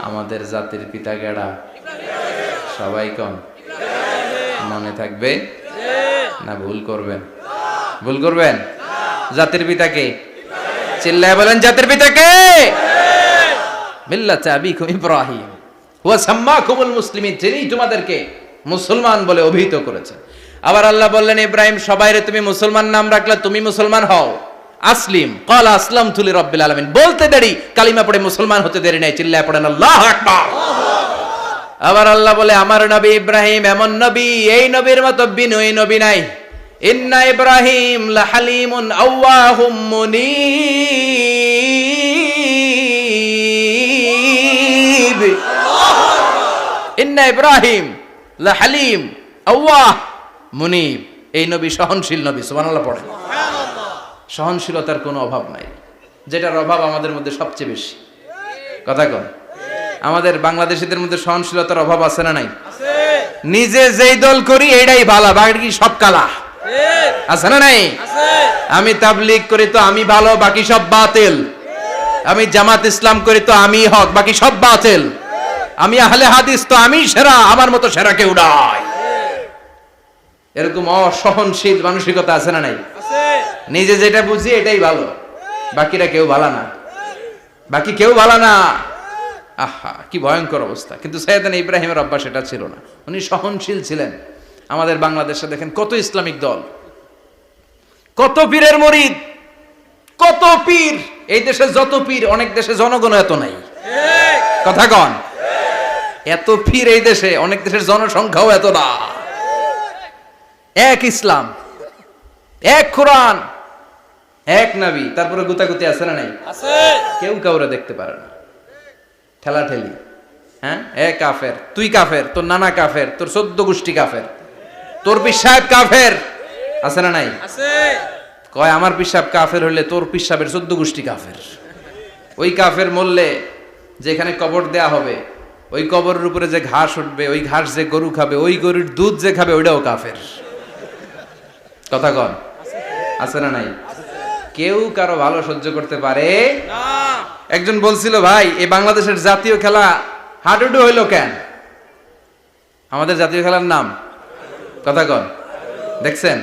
আমাদের জাতির পিতা কেডা? সবাই কোন? মনে থাকবে না ভুল করবেন? ভুল করবেন? জাতির পিতা কে? চিল্লায় বলেন, জাতির পিতা কে? মিল্লাতা আবিকুম ইব্রাহিম হুয়া সাম্মাকুমুল মুসলিমিন, যিনি তোমাদেরকে মুসলমান বলে অভিহিত করেছে। আবার আল্লাহ বললেন, ইব্রাহিম সবাইরে তুমি মুসলমান নাম রাখলে, তুমি মুসলমান হও। আসলিম ক্বালা আসলামতু লিরাব্বিল আলামিন, বলতে দেরি, কালিমা পড়ে মুসলমান হতে দেরি নাই। চিল্লায় পড়েন আল্লাহু আকবার। আবার আল্লাহ বলে, আমার নবী ইব্রাহিম এমন নবী, এই নবীর মতো বিনয়ী নবী নাই। ইন্না ইব্রাহিম লাহালিমুন আওয়াহুম মুনীব। ইন্না ইব্রাহিম লাহালিম আওয়াহ মুনীব, এই নবী সহনশীল নবী। সুবহানাল্লাহ পড়েন। সহনশীলতার কোনো অভাব নাই, যেটার অভাব আমাদের মধ্যে সবচেয়ে বেশি। কথা কন, আমাদের বাংলাদেশীদের মধ্যে সহনশীলতার অভাব আছে না নাই? নিজে যেই দল করি এটাই ভালো, বাকি সব কালা। আছে না নাই? আমি তাবলীগ করি তো আমি ভালো, বাকি সব বাতিল। আমি জামাত ইসলাম করি তো আমি হক, বাকি সব বাতিল। আমি আহলে হাদিস তো আমি সেরা, আমার মতো সেরা কেউ নাই। এরকম অসহনশীল মানসিকতা আছে না নাই? নিজে যেটা বুঝি এটাই ভালো, বাকিরা কেউ ভালো না, বাকি কেউ ভালো না। আহা, কি ভয়ঙ্কর অবস্থা। কিন্তু সাইয়েদনা ইব্রাহিমের অভ্যাস এটা ছিল না, উনি সহনশীল ছিলেন। আমাদের বাংলাদেশে দেখেন কত ইসলামিক দল, কত পীরের মুরিদ, কত পীর। এই দেশে যত পীর, অনেক দেশে জনগণ এত নাই। কথা কন, এত পীর এই দেশে, অনেক দেশের জনসংখ্যাও এত না। এক ইসলাম, এক কোরআন, এক নবী, তারপরে গুতাগুতি আছে না নাই? কেউ কাউরে দেখতে পারে না, ঠেলাঠেলি। হ্যাঁ, এ কাফের, তুই কাফের, তোর নানা কাফের, তোর 14 গোষ্ঠী কাফের, তোর পীর সাহেব কাফের, আছে না নাই? কয় আমার পীর সাহেব কাফের হইলে তোর পীর সাহেবের 14 গোষ্ঠী কাফের। ওই কাফের মরলে যেখানে কবর দেয়া হবে, ওই কবরের উপরে যে ঘাস উঠবে, ওই ঘাস যে গরু খাবে, ওই গরুর দুধ যে খাবে, ওইটাও কাফের। কথা কন, আছে না নাই? কেউ কারো ভালো সহ্য করতে পারে না। একজন বলছিল, ভাই এই বাংলাদেশের জাতীয় খেলা হাডুডু হইলো কেন? আমাদের জাতীয় খেলার নাম, কথা কন, দেখছেন?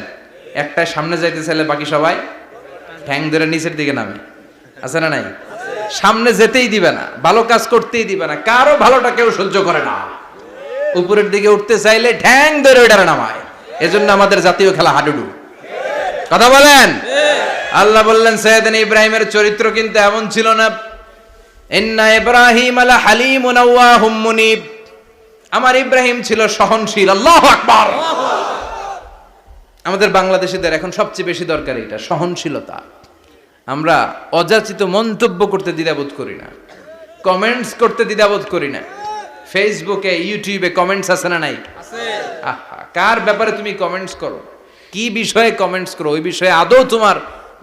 একটা সামনে যাইতে চাইলে বাকি সবাই ঠ্যাং ধরে নিচের দিকে নামে, আছে না নাই? সামনে যেতেই দিবে না, ভালো কাজ করতেই দিবে না, কারো ভালোটা কেউ সহ্য করে না। উপরের দিকে উঠতে চাইলে ঠ্যাং ধরে ওইটারে নামায়। এজন্য আমাদের জাতীয় খেলা হাডুডু। কথা বলেন। আল্লাহ বললেন, সাইয়েদনা ইব্রাহিমের চরিত্র কিন্তু এমন ছিল না। ইন্না ইব্রাহিম লা হালিমুন আওয়াহুম মুনীব, আমার ইব্রাহিম ছিল সহনশীল। আল্লাহু আকবার। আমাদের বাংলাদেশীদের এখন সবচেয়ে বেশি দরকার এটা, সহনশীলতা। আমরা অযাচিত মন্তব্য করতে দ্বিধাবোধ করি না, কমেন্টস করতে দ্বিধাবোধ করি না। ফেসবুকে, ইউটিউবে কমেন্টস আছে না নাই? আহা, কার ব্যাপারে তুমি কমেন্টস করো, কি বিষয়ে কমেন্টস করো, ওই বিষয়ে আদৌ তোমার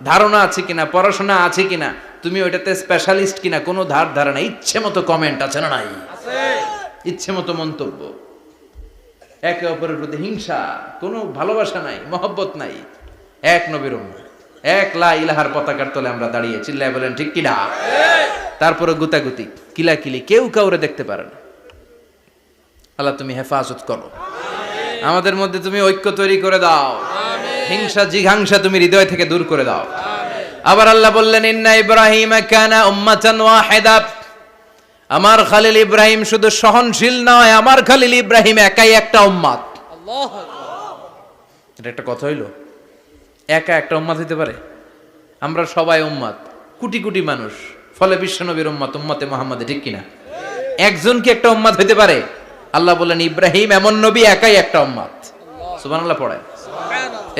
ধারণা আছে কিনা, পড়াশোনা আছে কিনা, তুমি ওইটাতে স্পেশালিস্ট কিনা, কোনো ধারণা। ইচ্ছে মতো কমেন্ট আছে না নাই? ইচ্ছে মতো মন্তব্য, একে অপরের প্রতি হিংসা, কোনো ভালোবাসা নাই, মহব্বত নাই। এক নবীর উম্মত, এক লা ইলাহার পতাকার তলে আমরা দাঁড়িয়ে, চিল্লায় বলেন ঠিক কিনা? তারপরে গুতাগুতি, কিলাকিলি, কেউ কাউরে দেখতে পারে না। আল্লাহ তুমি হেফাজত করো, আমাদের মধ্যে তুমি ঐক্য তৈরি করে দাও, হিংসা জিঘাংসা তুমি হৃদয় থেকে দূর করে দাও। আবার আল্লাহ বললেন, ইন্না ইব্রাহিম কানা উম্মাতান ওয়াহিদা, আমার খলিল ইব্রাহিম শুধু সহনশীল নয়, আমার খলিল ইব্রাহিম একাই একটা উম্মত। আল্লাহু আকবার। এটা একটা কথা হইলো, একা একটা উম্মত হইতে পারে? আমরা সবাই উম্মত, কোটি কোটি মানুষ, ফলে বিশ্বনবীর উম্মত, উম্মতে মুহাম্মাদে, ঠিক কিনা? একজন কি একটা উম্মত হইতে পারে? আল্লাহ বললেন, ইব্রাহিম এমন নবী, একাই একটা উম্মত। সুবহানাল্লাহ পড়ে।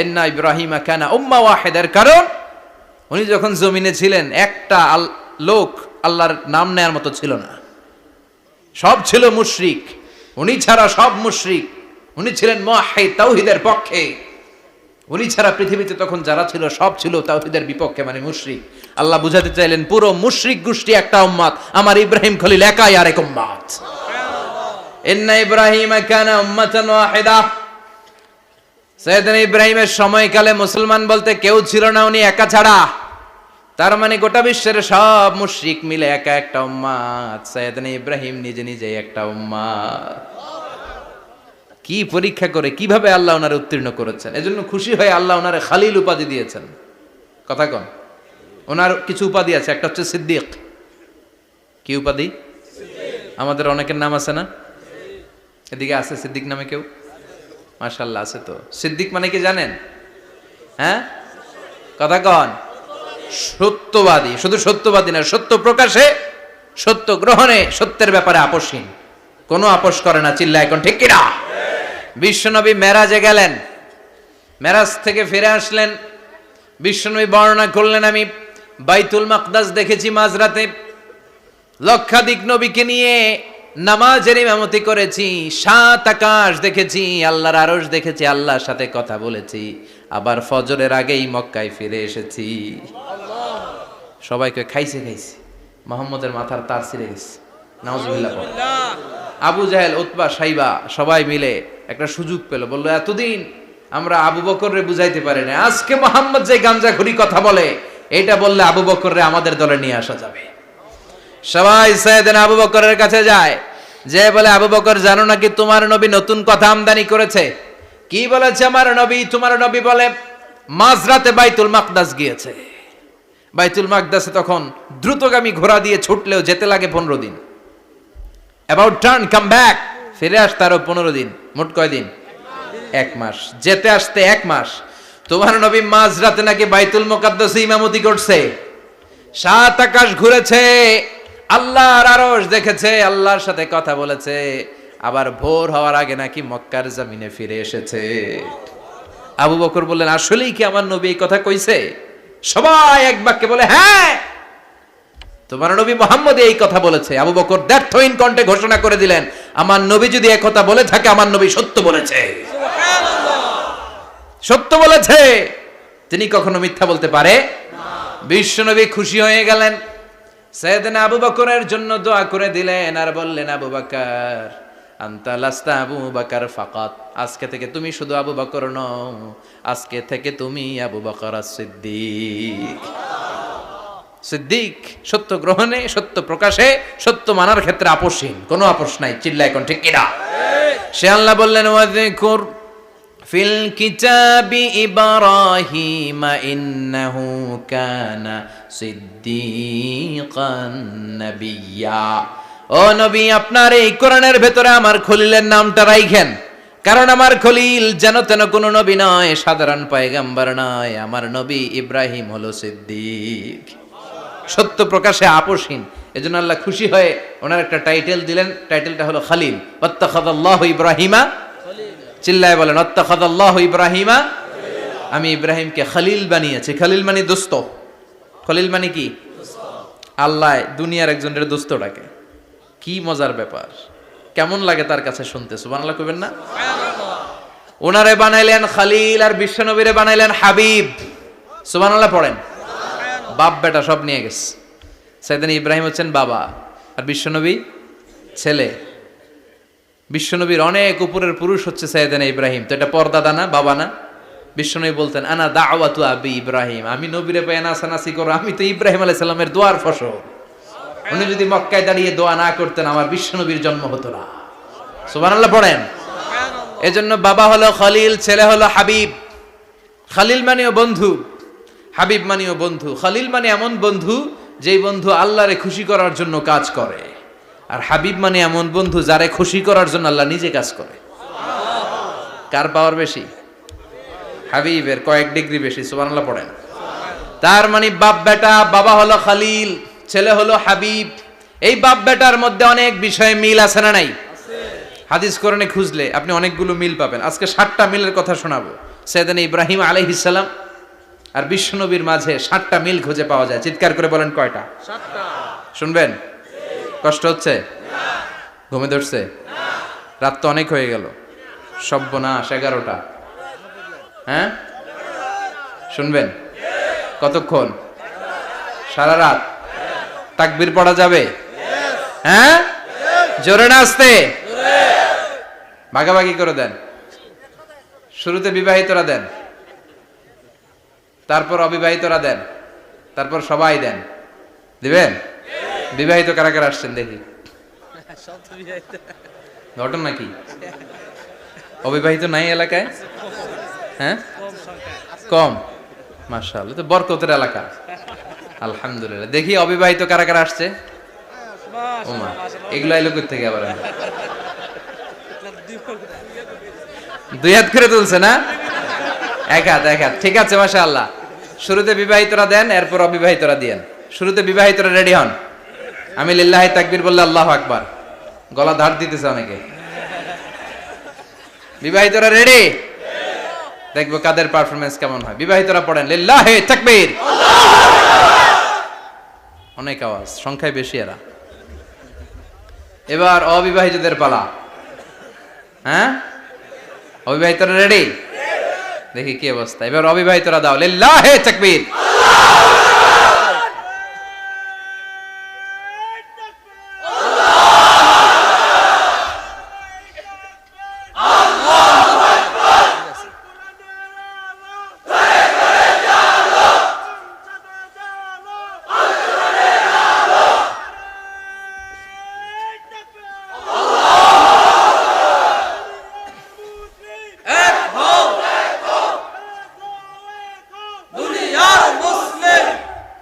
ইন্না ইব্রাহিম কানা উম্মাহ ওয়াহিদার, কারণ উনি যখন জমিনে ছিলেন একটা লোক আল্লাহর নাম নেয়ার মতো ছিল না, সব ছিল মুশরিক, উনি ছাড়া সব মুশরিক। উনি ছিলেন মুওয়াহহিদ, তাওহীদের পক্ষে। উনি ছাড়া পৃথিবীতে তখন যারা ছিল সব ছিল তাওহীদের বিপক্ষে, মানে মুশরিক। আল্লাহ বুঝাতে চাইলেন পুরো মুশরিক গোষ্ঠী একটা উম্মত, আমার ইব্রাহিম খলিল একাই আরেক উম্মত। ইন্না ইব্রাহিমা কানা উম্মাতান ওয়াহিদা। সাইয়েদনা ইব্রাহিমের সময়কালে মুসলমান বলতে কেউ ছিল না, উনি একা ছাড়া। তার মানে গোটা বিশ্বের সব মুশরিক মিলে একা একটা উম্মত, সাইয়েদনা ইব্রাহিম নিজে নিজে একটা উম্মত। কি পরীক্ষা করে কিভাবে আল্লাহ ওনারে উত্তীর্ণ করেছেন, এজন্য খুশি হয়ে আল্লাহ ওনারে খালিল উপাধি দিয়েছেন। কথা কন, ওনার কিছু উপাধি আছে, একটা হচ্ছে সিদ্দিক। কি উপাধি? আমাদের অনেকের নাম আছে না, এদিকে আছে সিদ্দিক নামে কেউ? মাশাআল্লাহ আছে। তো সিদ্দিক মানে কি জানেন? হ্যাঁ, কথা কন। সত্যবাদী, শুধু সত্যবাদী না, সত্য প্রকাশে, সত্য গ্রহণে, সত্যের ব্যাপারে আপোষহীন, কোনো আপোষ করে না। চিল্লা এখন ঠিক কিনা? বিশ্বনবী মেরাজে গেলেন, মেরাজ থেকে ফিরে আসলেন, বিশ্বনবী বর্ণনা করলেন আমি বাইতুল মাকদাস দেখেছি মাঝরাতে, লক্ষাধিক নবীকে নিয়ে নামাজের ইমামতি করেছি, 7 আকাশ দেখেছি, আল্লাহর আরশ দেখেছি, আল্লাহর সাথে কথা বলেছি, আবার ফজরের আগেই মক্কায় ফিরে এসেছি। সবাইকে খাইছে খাইছে, মুহাম্মদের মাথার তার ছিঁড়ে গেছে, নাউজুবিল্লাহ। আবু জাহেল, উতবা, সাইবা সবাই মিলে একটা সুযোগ পেল, বললো এতদিন আমরা আবু বকররে বুঝাইতে পারি না, আজকে মুহাম্মদ যে গাঞ্জাখুরি কথা বলে এটা বললে আবু বকররে আমাদের দলে নিয়ে আসা যাবে। সবাই সাইয়েদনা আবু বকরের কাছে যায়, যে বলে আবু বকর জানো নাকি তোমার নবী নতুন কথা আমদানি করেছে? কি বলেছে আমার নবী? তোমার নবী বলে মাঝরাতে বাইতুল মাকদাস গিয়েছে। বাইতুল মাকদাসে তখন দ্রুতগামী ঘোড়া দিয়ে ছুটলেও যেতে লাগে 15 দিন। অ্যাবাউট টার্ন কাম ব্যাক, ফিরে আসতে আরো 15 দিন, মোট কয় দিন? 1 মাস, যেতে আসতে 1 মাস। তোমার নবী মাঝরাতে নাকি বাইতুল মুকাদ্দাসে ইমামতি করছে, 7 আকাশ ঘুরেছে, আল্লাহর আরশ দেখেছে, আল্লাহর সাথে কথা বলেছে, আবার ভোর হওয়ার আগে নাকি মক্কার জমিনে ফিরে এসেছে। আবু বকর বললেন আসলেই কি আমার নবী এই কথা কইছে? সবাই এক বাক্যে বলে হ্যাঁ, তোমার নবী মুহাম্মদ এই কথা বলেছে। আবু বকর দ্ব্যর্থহীন কণ্ঠে ঘোষণা করে দিলেন, আমার নবী যদি এই কথা বলে থাকে, আমার নবী সত্য বলেছে। সুবহানাল্লাহ, সত্য বলেছে, তিনি কখনো মিথ্যা বলতে পারে না। বিশ্বনবী খুশি হয়ে গেলেন, সাইয়েদনা আবু বকরের জন্য দোয়া করে দিলেন, আর বললেন আবু বকর আনতা লাস্তা আবু বকর ফাকাত, আজকে থেকে তুমি শুধু আবু বকর নও, আজকে থেকে তুমি আবু বকর সিদ্দিক। সিদ্দিক সত্য গ্রহণে, সত্য প্রকাশে, সত্য মানার ক্ষেত্রে আপোষহীন, কোনো আপোষ নাই। চিল্লা এখন ঠিক কিনা? সে আল্লাহ বললেন ওয়াযকুর ফিল কিতাবি ইব্রাহিম ইন্নাহু কানা সিদ্দিকান নাবিয়্যা। ও নবী, আপনার এই কোরআনের ভেতরে আমার খলিলের নামটা রাখেন, কারণ আমার খলিল যেন তেন কোনো নবী নয়, সাধারণ পয়গম্বর নয়, আমার নবী ইব্রাহিম হলো সিদ্দিক, সত্য প্রকাশে আপোষহীন। এজন্য আল্লাহ খুশি হয়ে ওনার একটা টাইটেল দিলেন, টাইটেলটা হলো খালিল। ওয়াত্তাখাযাল্লাহু ইব্রাহিমা, চিল্লায় বলেন ওয়াত্তাখাযাল্লাহু ইব্রাহিমা, আমি ইব্রাহিমকে খালিল বানিয়েছি। খালিল মানে দোস্ত, খলিল মানে কি? আল্লাহ দুনিয়ার একজনের দোস্ত ডাকে, কি মজার ব্যাপার, কেমন লাগে তার কাছে শুনতে? সুবহানাল্লাহ কইবেন না? ওনারে বানাইলেন খালিল, আর বিশ্বনবীরে বানাইলেন হাবিব। সুবহানাল্লাহ পড়েন। বাপ বেটা সব নিয়ে গেছে। সাইয়েদনা ইব্রাহিম হচ্ছেন বাবা, আর বিশ্বনবী ছেলে। বিশ্বনবীর অনেক উপরের পুরুষ হচ্ছে সাইয়েদনা ইব্রাহিম, তো এটা পর্দাদা না, বাবা না? বিশ্বনবী বলতেন আনা দাওয়াতু আবি ইব্রাহিম, আমি নবীরে পেয়ে নাচানাচি করো, আমি তো ইব্রাহিম আলাইহিস সালামের দোয়ার ফসল। উনি যদি মক্কায় দাঁড়িয়ে দোয়া না করতেন, আমার বিশ্বনবীর জন্ম হতো না। সুবহানাল্লাহ পড়েন। এজন্য বাবা হলো খলিল, ছেলে হলো হাবিব। খালিল মানেও বন্ধু, হাবিব মানেও বন্ধু। খালিল মানে এমন বন্ধু যেই বন্ধু আল্লাহরে খুশি করার জন্য কাজ করে, আর হাবিব মানে এমন বন্ধু যারে খুশি করার জন্য আল্লাহ নিজে কাজ করে। কার পাওয়ার বেশি? হাবিবের কয়েক ডিগ্রি বেশি। সুবহানাল্লাহ পড়েন। তার মানে বাপ বেটা, বাবা হলো খালিল, ছেলে হলো হাবিব। এই বাপ বেটার মধ্যে অনেক বিষয়ে মিল আছে না নাই? হাদিস কোরআনে খুঁজলে আপনি অনেকগুলো মিল পাবেন। আজকে 7টা মিলের কথা শোনাবো। সাইয়েদনা ইব্রাহিম আলাইহিস সালাম আর বিশ্বনবীর মাঝে 7টা মিল খুঁজে পাওয়া যায়। চিৎকার করে বলেন কয়টা? 7টা। শুনবেন? কষ্ট হচ্ছে? না। ঘুমে ধরছে? না। রাত তো অনেক হয়ে গেল। সর্বনাশ, 11টা। হ্যাঁ, শুনবেন? কতক্ষণ? সারা রাত? তাকবীর পড়া যাবে? হ্যাঁ, জোরে না আস্তে? ভাগাভাগি করে দেন। শুরুতে বিবাহিতরা দেন, তারপর অবিবাহিতরা দেন, তারপর সবাই দেন। দিবেন? বিবাহিত কারা কারা আসছেন দেখি? ঘটনা কি? অবিবাহিত নাই এলাকায়? হ্যাঁ, কম। মাশাআল্লাহ, তো বরকতের এলাকা। আলহামদুলিল্লাহ। দেখি অবিবাহিত কারা কারা আসছে? ওমা, এগুলো এলো কই থেকে আবার? দুই হাত করে তুলছে না? এক হাত, এক হাত। ঠিক আছে, মাশাআল্লাহ। শুরুতে বিবাহিতরা দেন, এরপর অবিবাহিতরা দিয়েন। শুরুতে বিবাহিতরা রেডি হন। আমি লিল্লাহি তাকবীর বললে আল্লাহু আকবার। গলা ধার দিতেছে অনেকে। বিবাহিতরা রেডি? দেখবো কাদের পারফরমেন্স কেমন হয়। বিবাহিতরা পড়েন লিল্লাহি তাকবীর। অনেক আওয়াজ, সংখ্যায় বেশি এরা। এবার অবিবাহিতদের পালা। হ্যাঁ, অবিবাহিতরা রেডি? দেখি কি অবস্থা। এবার অবিবাহিতরা দাও লিল্লাহি তাকবীর।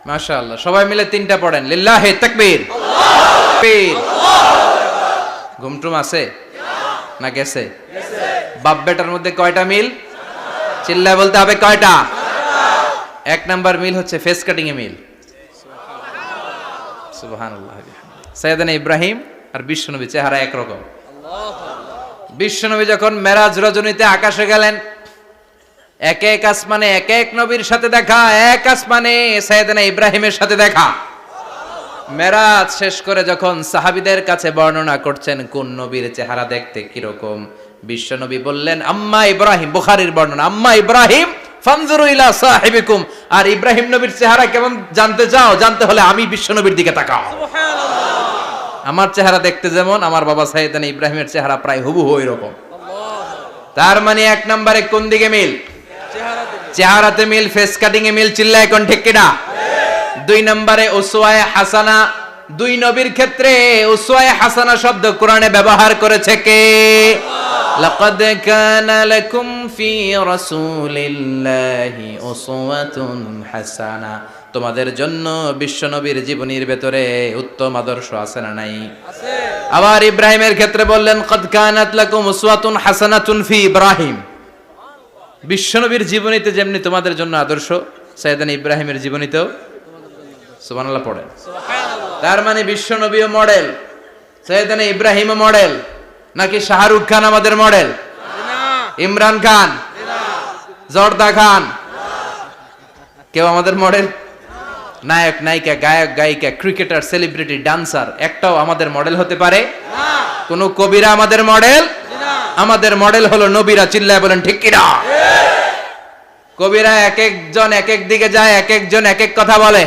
মাশাআল্লাহ, সবাই মিলে তিনটা পড়েন লিল্লাহি তাকবীর। ঘুমটুম আছে না গেছে? বাপ বেটার মধ্যে কয়টা মিল? চিল্লায় বলতে হবে কয়টা? এক নাম্বার মিল হচ্ছে ফেস কাটিং এ মিল। সুবহানাল্লাহ। সাইয়েদনা ইব্রাহিম আর বিশ্বনবী চেহারা একরকম। বিশ্বনবী যখন মেরাজ রজনীতে আকাশে গেলেন, এক এক আসমানে এক এক নবীর সাথে দেখা, এক আসমানে সাইয়েদনা ইব্রাহিমের সাথে দেখা। মেরাজ শেষ করে যখন সাহাবীদের কাছে বর্ণনা করছেন কোন নবীর চেহারা দেখতে কিরকম, বিশ্বনবী বললেন আম্মা ইব্রাহিম। বুখারীর বর্ণনা, আম্মা ইব্রাহিম ফানজুরু ইলা সাহিবিকুম। আর ইব্রাহিম নবীর চেহারা কেমন জানতে চাও? জানতে হলে আমি বিশ্বনবীর দিকে তাকাও। সুবহানাল্লাহ। আমার চেহারা দেখতে যেমন, আমার বাবা সাইয়েদনা ইব্রাহিমের চেহারা প্রায় হুবহু এরকম। তার মানে এক নম্বরে কোন দিকে মিল? চেহারাতে মিল, ফেস কাটিং এ মিল। চিল্লায় কোন ঠিক কিনা? দুই নম্বরে উসওয়ায়ে হাসানা। দুই নবীর ক্ষেত্রে উসওয়ায়ে হাসানা শব্দ কোরআনে ব্যবহার করেছে কে? লাকাদ কানা লাকুম ফি রাসূলিল্লাহি উসওয়াতুন হাসানা। তোমাদের জন্য বিশ্বনবীর জীবনীর ভেতরে উত্তম আদর্শ আছে না নাই? আছে। আবার ইব্রাহিমের ক্ষেত্রে বললেন কদ কানাত লাকুম উসওয়াতুন হাসানাতুন ফি ইব্রাহিম। বিশ্বনবীর জীবনীতে যেমনি তোমাদের জন্য আদর্শ, সাইয়েদনা ইব্রাহিমের জীবনীতেও। সুবহানাল্লাহ পড়েন। সুবহানাল্লাহ। তার মানে বিশ্বনবীও মডেল, সাইয়েদনা ইব্রাহিমও মডেল। নাকি শাহরুখ খান আমাদের মডেল? না। ইমরান খান? না। জর্দা খান? না। কেউ আমাদের মডেল? নায়ক নায়িকা, গায়ক গায়িকা, ক্রিকেটার, সেলিব্রিটি, ডান্সার একটাও আমাদের মডেল হতে পারে না। কোন কবিরা আমাদের মডেল? আমাদের মডেল হলো নবীরা। চিল্লায় বলেন ঠিক কিনা? কবিরা এক একজন এক এক দিকে যায়, এক একজন এক এক কথা বলে।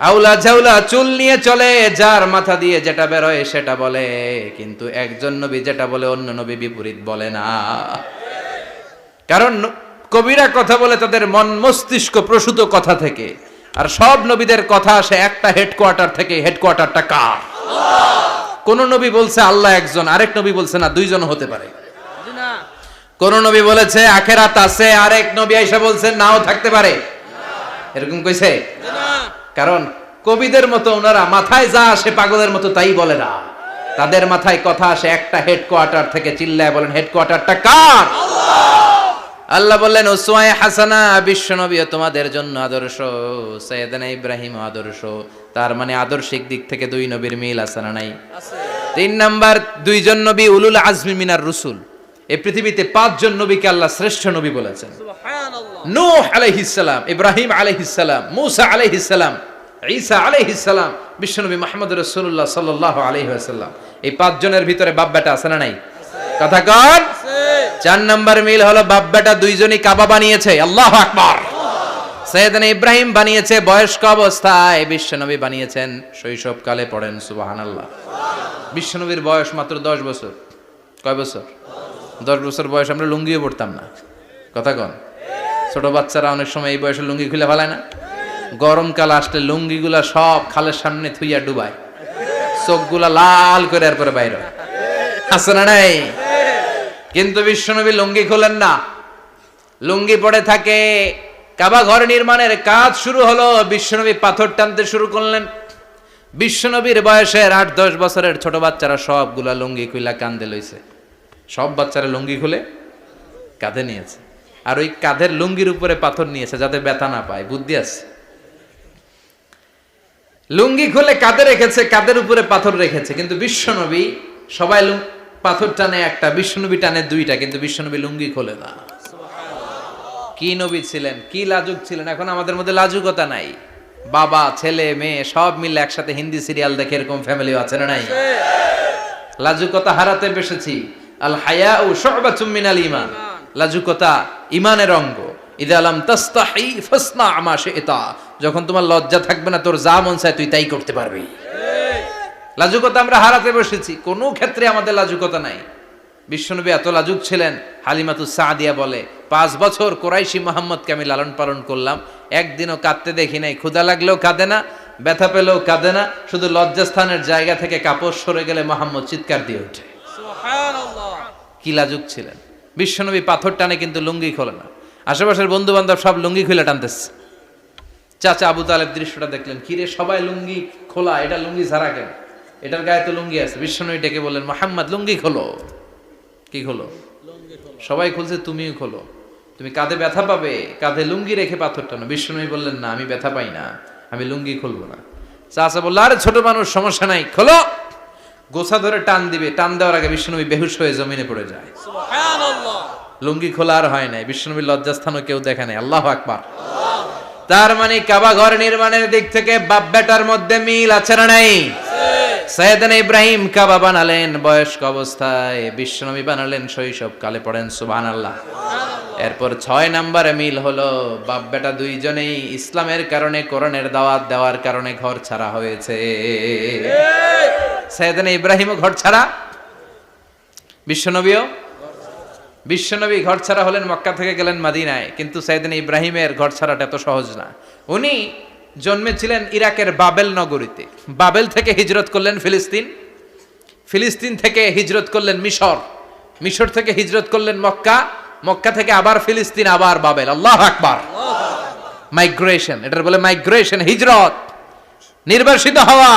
আউলা ঝাউলা চুল নিয়ে চলে, যার মাথা দিয়ে যেটা বের হয় সেটা বলে। কিন্তু একজন নবী যেটা বলে অন্য নবী বিপরীত বলে না। কারণ কবিরা কথা বলে তাদের মন মস্তিষ্ক প্রসূত কথা থেকে, আর সব নবীদের কথা আসে একটা হেডকোয়ার্টার থেকে। হেডকোয়ার্টারটা কার? কোন নবী বলছে আল্লাহ একজন, আরেক নবী বলছে না দুইজন হতে পারে। কোন নবী বলেছে আখিরাত আছে, আরেক নবী আয়েশা বলছেন নাও থাকতে পারে। এরকম কইছে? কারণ কবিদের মতো ওনারা মাথায় যা আসে পাগলের মতো তাই বলে না। তাদের মাথায় কথা আসে একটা হেডকোয়ার্টার থেকে। চিল্লায় বলেন হেডকোয়ার্টারটা কার? আল্লাহ বললেন উসওয়ায়ে হাসানা। বিশ্বনবী তোমাদের জন্য আদর্শ, সাইয়েদনা ইব্রাহিম আদর্শ। তার মানে আদর্শিক দিক থেকে দুই নবীর মিল আছে না নাই? আছে। তিন নাম্বার, দুইজন নবী উলুল আজমি মিনার রুসুল। এই পৃথিবীতে পাঁচজন নবীকে আল্লাহ শ্রেষ্ঠ নবী বলেছেন। সুবহানাল্লাহ। নূহ আলাইহিস সালাম, ইব্রাহিম আলাইহিস সালাম, মূসা আলাইহিস সালাম, ঈসা আলাইহিস সালাম, বিশ্বনবী মুহাম্মদ রাসূলুল্লাহ সাল্লাল্লাহু আলাইহি ওয়াসাল্লাম। এই পাঁচজনের ভিতরে বাপ বেটা আছে না নাই? কথা কন। চার নাম্বার মিল হলো বাপ বেটা দুইজনই কাবা বানিয়েছে। আল্লাহু আকবার। সাইয়েদনা ইব্রাহিম বানিয়েছে বয়স্ক অবস্থায়, বিশ্বনবী বানিয়েছেন শৈশবকালে। পড়েন সুবহানাল্লাহ। বিশ্বনবীর বয়স মাত্র 10 বছর। কয় বছর? 10 বছর বয়স আমরা লুঙ্গিও পড়তাম না। কথা কন। ছোট বাচ্চারা অনেক সময় এই বয়সে লুঙ্গি খুলে ফেলায় না? গরমকাল আসলে লুঙ্গিগুলা সব খালের সামনে থুইয়া ডুবায়, চোখগুলা লাল করে এরপরে বাইরে আছে না নাই? কিন্তু বিশ্বনবী লুঙ্গি খোলেন না, লুঙ্গি পড়ে থাকে। কাবা ঘর নির্মাণের কাজ শুরু হলো, বিশ্বনবী পাথর টানতে শুরু করলেন। বিশ্বনবীর বয়সের 8-10 বছরের ছোট বাচ্চারা সবগুলা লুঙ্গি খুইলা কাঁধে লইছে। সব বাচ্চারা লুঙ্গি খুলে কাঁধে নিয়েছে, আর ওই কাঁধের লুঙ্গির উপরে পাথর নিয়েছে যাতে ব্যথা না পায়। বুদ্ধি আছে। লুঙ্গি খুলে কাঁধে রেখেছে, কাঁধের উপরে পাথর রেখেছে। কিন্তু বিশ্বনবী, সবাই পাথর টানে একটা, বিশ্বনবী টানে দুইটা, কিন্তু বিশ্বনবী লুঙ্গি খোলে না। কি নবী ছিলেন, কি লাজুক ছিলেন। এখন আমাদের মধ্যে লাজুকতা নাই। বাবা ছেলে মেয়ে সব মিলে একসাথে হিন্দি সিরিয়াল দেখে, এরকম ফ্যামিলি আছে না নাই? লাজুকতা হারাতে বসেছি। আল হায়াউ শু'বাতুম মিনাল ঈমান। লাজুকতা ঈমানের অঙ্গ। ইযা লাম তাস্তাহি ফাসনা মা শি'তা। যখন তোমার লজ্জা থাকবে না, তোর যা মন চায় তুই তাই করতে পারবি। লাজুকতা আমরা হারাতে বসেছি, কোনো ক্ষেত্রে আমাদের লাজুকতা নাই। বিশ্বনবী এত লাজুক ছিলেন, হালিমাতুস সাদিয়া বলে 5 বছর কুরাইশি মুহাম্মদকে আমি লালন পালন করলাম, একদিনও কাঁদতে দেখি নাই। ক্ষুধা লাগলেও কাঁদে না, ব্যথা পেলেও কাঁদে না, শুধু লজ্জাস্থানের জায়গা থেকে কাপড় সরে গেলে মুহাম্মদ চিৎকার দিয়ে ওঠে। সুবহানাল্লাহ। কি লাজুক ছিলেন বিশ্বনবী। পাথর টানে কিন্তু লুঙ্গি খোলে না। আশেপাশের বন্ধু বান্ধব সব লুঙ্গি খুলে টানতেছে। চাচা আবু তালেব দৃশ্যটা দেখলেন, কিরে সবাই লুঙ্গি খোলা, এটা লুঙ্গি ছাড়া কেন? এটার গায়ে তো লুঙ্গি আছে। বিশ্বনবী ডেকে বললেন, মুহাম্মদ লুঙ্গি খোলো। কি খোলো? সবাই খুলছে, তুমিও খোলো। তুমি কাঁধে ব্যথা পাবে, কাঁধে লুঙ্গি রেখে পাথর টানো। বিশ্বনবী বললেন, না আমি ব্যথা পাই না, আমি লুঙ্গি খুলবো না। চাচা বলল, আরে ছোট মানুষ, সমস্যা নাই, খোলো। গোছা ধরে টান দিবে, টান দেওয়ার আগে বিশ্বনবী বেহুশ হয়ে জমিনে পড়ে যায়। সুবহানাল্লাহ। লুঙ্গি খোলা আর হয় নাই। বিশ্বনবীর লজ্জাস্থানও কেউ দেখে নাই। আল্লাহু আকবার। তার মানে কাবা ঘর নির্মাণের দিক থেকে বাপ বেটার মধ্যে মিল আছে না নাই? সাইয়েদনা ইব্রাহিম কাবা বানালেন বয়স্ক অবস্থায়, বিশ্বনবী বানালেন শৈশবকালে। পড়েন সুবহানাল্লাহ। এরপর 6 নম্বরে মিল হলো, বাপ বেটা দুইজনেই ইসলামের কারণে, কোরআনের দাওয়াত দেওয়ার কারণে ঘর ছাড়া হয়েছে। সাইয়েদনা ইব্রাহিমও ঘর ছাড়া, বিশ্বনবীও। বিশ্বনবী ঘর ছাড়া হলেন, মক্কা থেকে গেলেন মদিনায়। কিন্তু সাইয়েদনা ইব্রাহিমের ঘর ছাড়াটা এত সহজ না। উনি জন্মেছিলেন ইরাকের বাবেল নগরীতে। বাবেল থেকে হিজরত করলেন ফিলিস্তিন, ফিলিস্তিন থেকে হিজরত করলেন মিশর, মিশর থেকে হিজরত করলেন মক্কা, মক্কা থেকে আবার ফিলিস্তিন, আবার বাবেল। আল্লাহু আকবার। মাইগ্রেশন, এটার বলে মাইগ্রেশন, হিজরত। নির্বাসিত হওয়া।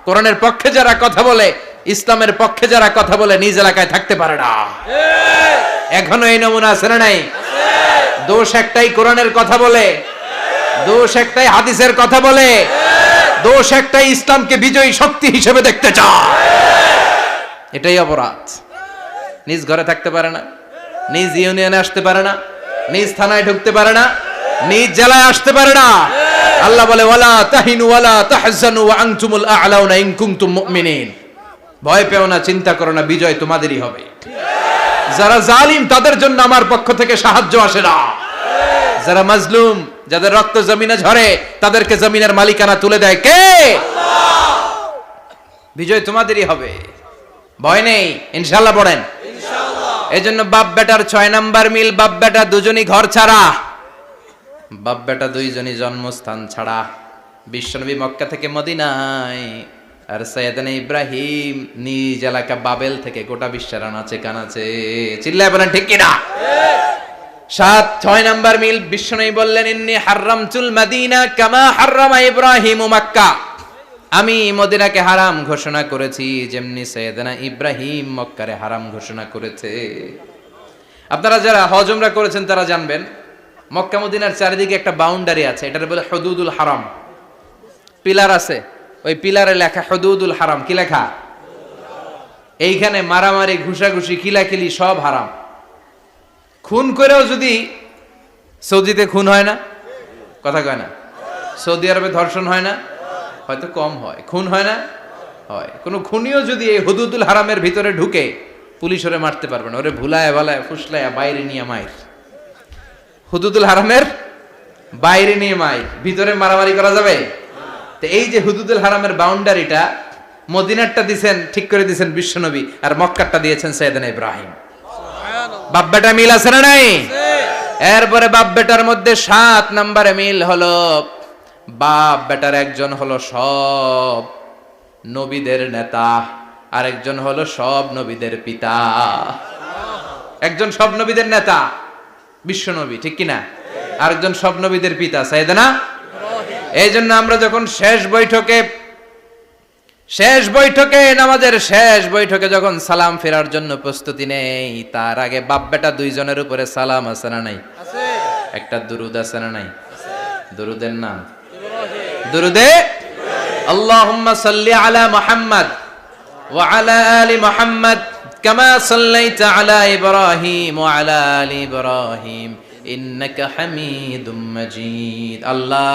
কোরআনের পক্ষে যারা কথা বলে, ইসলামের পক্ষে যারা কথা বলে, নিজ এলাকায় থাকতে পারে না। এখনো এই নমুনা আছে না নাই? দোষ একটাই, কোরআনের কথা বলে। দোষ একটাই, হাদিসের কথা বলে। দোষ একটাই, ইসলামকে বিজয়ী শক্তি হিসেবে দেখতে চায়। এটাই অপরাধ। নিজ ঘরে থাকতে পারে না, নিজ ইউনিয়নে আসতে পারে না, নিজ থানায় ঢুকতে পারে না, নিজ জেলায় আসতে পারে না। আল্লাহ বলে, ওয়ালা তাহিনু ওয়ালা তাহজানু ওয়া আনতুমুল আ'লাউনা ইন কুনতুম মুমিনিন। ভয় পেও না, চিন্তা করো না, বিজয় তোমাদেরই হবে। যারা জালিম তাদের জন্য আমার পক্ষ থেকে সাহায্য আসে না। যারা মাজলুম, যাদের রক্ত জমিনে ঝরে, তাদেরকে জমিনের মালিকানা তুলে দেয় কে? আল্লাহ। বিজয় তোমাদেরই হবে, ভয় নেই, ইনশাআল্লাহ। পড়েন ইনশাআল্লাহ। এজন্য বাপ বেটার 6 নাম্বার মিল, বাপ বেটা দুজনই ঘর ছাড়া, বাপ বেটা দুইজনই জন্মস্থান ছাড়া। বিশ্বনবী মক্কা থেকে মদিনায়, আর সাইয়েদনা ইব্রাহিম নিজ এলাকা বাবেল থেকে গোটা বিশ্বের আনাচে কানাচে। চিল্লায় বলেন ঠিক কিনা? 6 নাম্বার মিল, বিশ্বনবী বললেন, ইন্নী হারামতুল মাদিনা কামা হারামা ইব্রাহিম মক্কা। আমি মদিনাকে হারাম ঘোষণা করেছি যেমনি সাইয়েদনা ইব্রাহিম মক্কারে হারাম ঘোষণা করেছে। আপনারা যারা হজ উমরা করেছেন তারা জানবেন, মক্কা মদিনার চারিদিকে একটা বাউন্ডারি আছে, এটার বলে হুদুদুল হারাম। পিলার আছে, ওই পিলারে লেখা হুদুদুল হারাম। কি লেখা? এইখানে মারামারি, ঘুষাঘুষি, কিলাকিলি সব হারাম। খুন করেও যদি, সৌদিতে খুন হয় না, কথা কয় না? সৌদি আরবে ধর্ষণ হয় না? হয়তো কম হয়, খুন হয় না? হয়। কোনো খুনিও যদি এই হুদুদুল হারামের ভিতরে ঢুকে, পুলিশ ওরে মারতে পারবে না, ওরে ভুলায় ভালায় ফুসলায় বাইরে নিয়ে মায়ের। হুদুদুল হারামের বাইরে নিয়ে মাইক, ভিতরে মারামারি করা যাবে? তো এই যে হুদুদুল হারামের বাউন্ডারিটা, মদিনারটা দিছেন, ঠিক করে দিছেন বিশ্বনবী, আর মক্কারটা দিয়েছেন সাইয়েদনা ইব্রাহিম। বাপ বেটা মিল আছে না নাই? এরপরে বাপ বেটার মধ্যে 7 নম্বরে মিল হলো, বাপ বেটার একজন হলো সব নবীদের নেতা, আরেকজন হলো সব নবীদের পিতা। একজন সব নবীদের নেতা বিশ্বনবী, ঠিক কিনা? আরেকজন সব নবীদের পিতা সাইয়েদনা ইব্রাহিম। এই জন্য আমরা যখন শেষ বৈঠকে নামাজের শেষ বৈঠকে যখন সালাম ফেরার জন্য প্রস্তুতি নেই, তার আগে বাপ বেটা দুইজনের উপরে সালাম আছে না নাই? একটা দুরুদ আছে না নাই? দুরুদের নাম দুরুদে আল্লাহুম্মা সাল্লি আলা মুহাম্মদ ওয়া আলা আলি মুহাম্মদ কামা সাল্লাইতা আলা ইব্রাহিম ওয়া আলা আলি ইব্রাহিম ইন্নাকা হামিদুম মাজিদ। আল্লাহ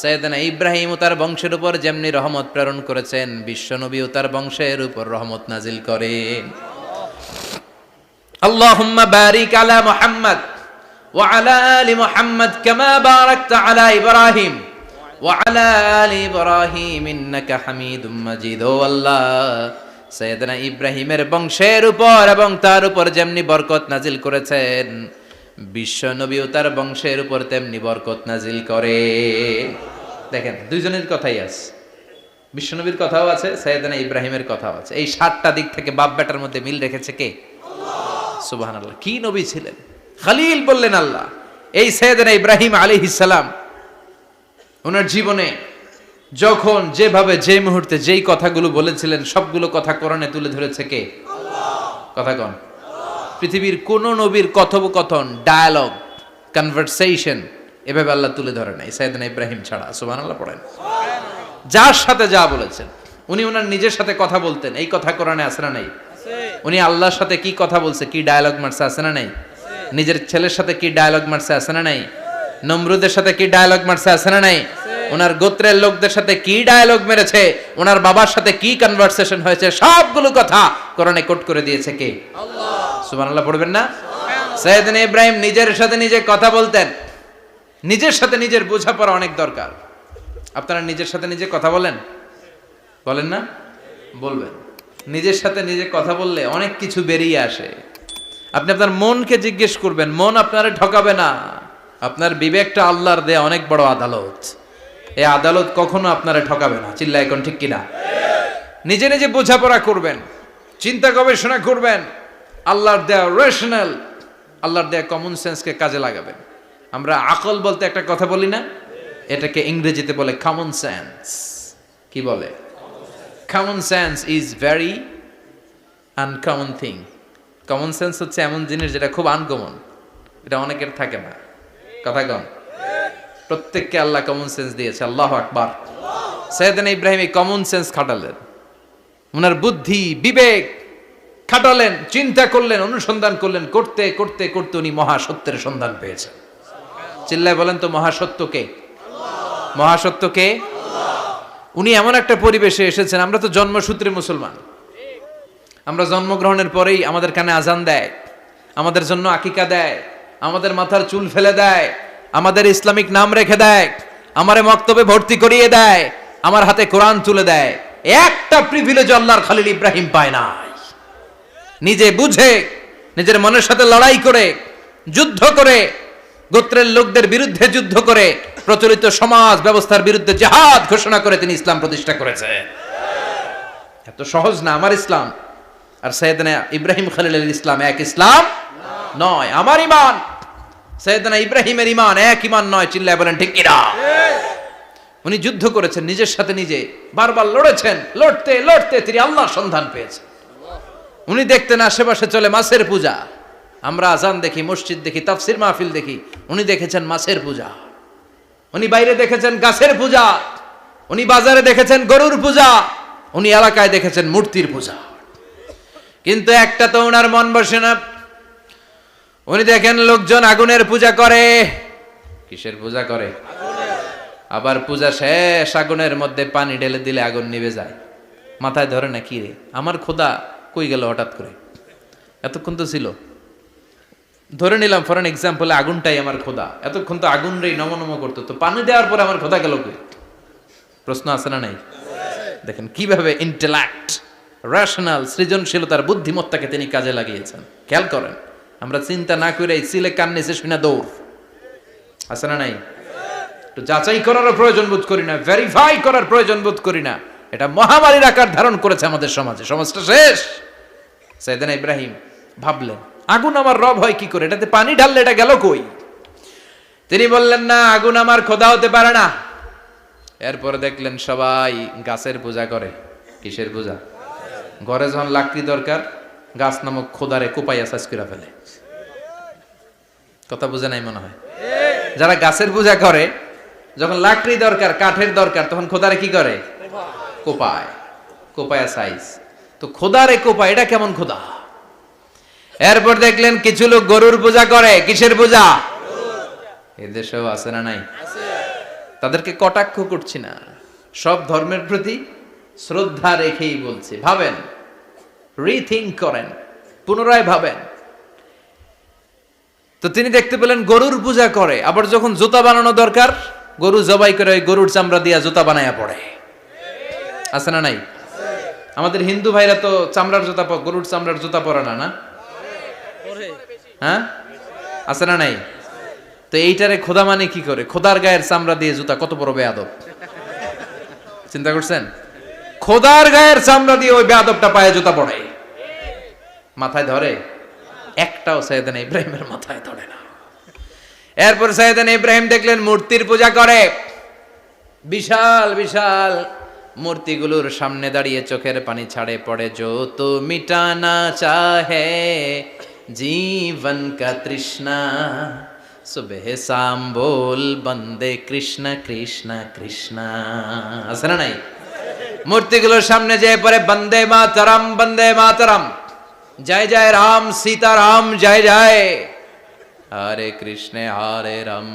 সাইয়েদনা ইব্রাহিম ও তার বংশের উপর যেমনি রহমত প্রেরণ করেছেন, বিশ্বনবী ও তার বংশের উপর রহমত নাজিল করেন। আল্লাহুম্মা বারিক আলা মুহাম্মদ ওয়া আলা আলি মুহাম্মদ কামা বারাকতা আলা ইব্রাহিম ওয়া আলা আলি ইব্রাহিম ইন্নাকা হামিদুম মাজিদ। ও আল্লাহ, সাইয়েদনা ইব্রাহিমের বংশের উপর এবং তার উপর যেমনি বরকত নাজিল করেছেন, বিশ্বনবী ও তার বংশের উপর তেমনি বরকত নাজিল করে। দেখেন, দুইজনের কথাই আছে, বিশ্বনবীর কথাও আছে, সাইয়েদনা ইব্রাহিমের কথাও আছে। এই 7টা দিক থেকে বাপ বেটার মধ্যে মিল রেখেছে কে? আল্লাহ। সুবহানাল্লাহ। কি নবী ছিলেন! খলিল বললেন আল্লাহ। এই সাইয়েদনা ইব্রাহিম আলাইহিস সালাম ওনার জীবনে যখন যেভাবে যে মুহূর্তে যেই কথাগুলো বলেছিলেন, সবগুলো কথা কোরআনে তুলে ধরেছে কে? আল্লাহ। কথা কোন? পৃথিবীর কোন নবীর কথোপকথন, ডায়ালগ, কনভারসেশন এভাবে আল্লাহ তুলে ধরে নাই সাইয়েদনা ইব্রাহিম ছাড়া। সুবহানাল্লাহ পড়েন। যার সাথে যা বলেছেন, উনি ওনার নিজের সাথে কথা বলতেন, এই কথা কোরআনে আছে না নাই? উনি আল্লাহর সাথে কি কথা বলছে, কি ডায়ালগ মারছে, আছে না নাই? নিজের ছেলের সাথে কি ডায়ালগ মারছে, আছে না নাই? নমরুদের সাথে কি ডায়ালগ মারছে, আছে না নাই? ওনার গোত্রের লোকদের সাথে কি ডায়ালগ মেরেছে, ওনার বাবার সাথে কি কনভারসেশন হয়েছে, সবগুলো কথা কোরআনে কোট করে দিয়েছে কে? আল্লাহ। সুবহানাল্লাহ পড়বেন না? সাইয়েদনা ইব্রাহিম নিজের সাথে নিজে কথা বলতেন। নিজের সাথে নিজের বোঝাপড়া অনেক দরকার। আপনারা নিজের সাথে নিজে কথা বলেন? বলেন না? বলবেন। নিজের সাথে নিজে কথা বললে অনেক কিছু বেরিয়ে আসে। আপনি আপনার মনকে জিজ্ঞেস করবেন, মন আপনারে ঠকাবে না। আপনার বিবেকটা আল্লাহর দেয়া অনেক বড় আদালত, এই আদালত কখনো আপনারে ঠকাবে না। চিল্লায় এখন ঠিক কিনা? নিজে নিজে বোঝাপড়া করবেন, চিন্তা গবেষণা করবেন, আল্লাহর দেয়া রেশনাল, আল্লাহর দেয়া কমন সেন্সকে কাজে লাগাবেন। আমরা আকল বলতে একটা কথা বলি না, এটাকে ইংরেজিতে বলে কমন সেন্স। কি বলে? Common sense is very uncommon thing. Common sense হচ্ছে এমন জিনিস যেটা খুব আনকমন, এটা অনেকের থাকে না। কথা কম। প্রত্যেককে আল্লাহ কমন সেন্স দিয়েছে। আল্লাহু আকবার। সাইয়েদনা ইব্রাহিম এই কমন সেন্স খাটালেন, ওনার বুদ্ধি বিবেক খাটালেন, চিন্তা করলেন, অনুসন্ধান করলেন, করতে করতে করতে উনি মহাসত্যের সন্ধান পেয়েছেন। চিল্লায় বলেন তো, মহাসত্যকে? মহাসত্যকে? উনি এমন একটা পরিবেশে এসেছেন, আমরা তো জন্মসূত্রে মুসলমান, আমরা জন্মগ্রহণের পরেই আমাদের কানে আজান দেয়, আমাদের জন্য আকিকা দেয়, আমাদের মাথার চুল ফেলে দেয়, আমাদের ইসলামিক নাম রেখে দেয়, আমারে মক্তবে ভর্তি করিয়ে দেয়, আমার হাতে কোরআন তুলে দেয়। একটা প্রিভিলেজ আল্লাহর খলিল ইব্রাহিম পায় নাই। নিজে বুঝে, নিজের মনের সাথে লড়াই করে, যুদ্ধ করে, গোত্রের লোকদের বিরুদ্ধে যুদ্ধ করে, প্রচলিত সমাজ ব্যবস্থার বিরুদ্ধে জিহাদ ঘোষণা করে তিনি ইসলাম প্রতিষ্ঠা করেছে। এত সহজ না আমার ইসলাম আর সাইয়েদনা ইব্রাহিম খলিলের ইসলাম এক ইসলাম নয়। আমার ঈমান, সাইয়েদনা ইব্রাহিমের ঈমান এক ঈমান নয়। চিল্লায় বলেন ঠিক কিনা? উনি যুদ্ধ করেছেন, নিজের সাথে নিজে বারবার লড়েছেন, লড়তে লড়তে তিনি আল্লাহর সন্ধান পেয়েছেন। উনি দেখতেন আশেপাশে চলে মাছের পূজা, আমরা আজান দেখি, মসজিদ দেখি, তাফসির মাহফিল দেখি, উনি দেখেছেন মাছের পূজা। উনি বাইরে দেখেছেন গাছের পূজা, উনি বাজারে দেখেছেন গরুর পূজা, উনি এলাকায় দেখেছেন মূর্তির পূজা। কিন্তু একটা তো ওনার মন বসে না। উনি দেখেন লোকজন আগুনের পূজা করে। কিসের পূজা করে? আবার পূজা শেষ, আগুনের মধ্যে পানি ঢেলে দিলে আগুন নিভে যায়। মাথায় ধরে না, কি রে আমার খোদা কই গেল হঠাৎ করে, এতক্ষণ তো ছিল। ধরে নিলাম ফর এন এক্সাম্পল আগুনটাই আমার খোদা, এতক্ষণ তো আগুন রে নম করতো, তো পানি দেওয়ার পরে আমার খোদা গেল কই? প্রশ্ন আছে না নাই? দেখেন কিভাবে ইন্টেলেক্ট, রেশনাল, সৃজনশীলতার বুদ্ধিমত্তাকে তিনি কাজে লাগিয়েছেন। খেয়াল করেন, আমরা চিন্তা না করে সিলে কান নিচে শুনে দৌড়, আছে না নাই? তো যাচাই করার প্রয়োজন বোধ করি না, ভেরিফাই করার প্রয়োজন বোধ করি না। এটা মহামারীর আকার ধারণ করেছে আমাদের সমাজে, সমাজটা শেষ। সাইয়েদনা ইব্রাহিম ভাবলেন আগুন আমার রব হয় কি করে, এটাতে পানি ঢাললে এটা গেল কই? তিনি বললেন না, আগুন আমার খোদা হতে পারে না। এরপরে দেখলেন সবাই গাছের পূজা করে। কিসের পূজা? ঘরে যখন লাকড়ি দরকার, গাছ নামক খোদারে কোপাইয়া সাজ করে ফেলে। কথা বুঝে নাই মনে হয়? যারা গাছের পূজা করে, যখন লাকড়ি দরকার, কাঠের দরকার, তখন খোদারে কি করে? কোপায়, কোপায়া সাইজ। তো খোদারে কোপায়, এটা কেমন খোদা? এরপর দেখলেন কিছু লোক গরুর পূজা করে। কিসের পূজা? এদেশেও আছে না নাই? তাদেরকে কটাক্ষ করছি না, সব ধর্মের প্রতি শ্রদ্ধা রেখেই বলছি। ভাবেন, রিথিঙ্ক করেন, পুনরায় ভাবেন। তো তিনি দেখতে পেলেন গরুর পূজা করে, আবার যখন জুতা বানানো দরকার, গরু জবাই করে ওই গরুর চামড়া দিয়া জুতা বানায়া পড়ে। আছে না নাই? আমাদের হিন্দু ভাইরা তো চামড়ার জুতা, গরুর চামড়ার জুতা পরে না, না? হ্যাঁ, আছে না নাই? তো এইটারে খোদা মানে কি করে? খোদার গায়ের চামড়া দিয়ে জুতা, কত বড় বেয়াদব! চিন্তা করছেন? খোদার গায়ের চামড়া দিয়ে ওই বেয়াদবটা পায়ে জুতা পড়ে। মাথায় ধরে? একটাও সাইয়েদনা ইব্রাহিমের মাথায় ধরে না। এরপর সাইয়েদনা ইব্রাহিম দেখলেন মূর্তির পূজা করে। বিশাল বিশাল মূর্তিগুলোর সামনে দাঁড়িয়ে চোখের পানি ছাড়ে পড়ে। जो तो मिटाना चाहे जीवन का तृष्णा सुबह शाम बोल बंदे कृष्ण कृष्ण कृष्ण। আছে না নাই? মূর্তিগুলোর সামনে যেয়ে পড়ে বন্দে মাতরম, বন্দে মাতরম, জয় জয় রাম সীতা রাম, জয় জয় হরে কৃষ্ণ হরে রাম,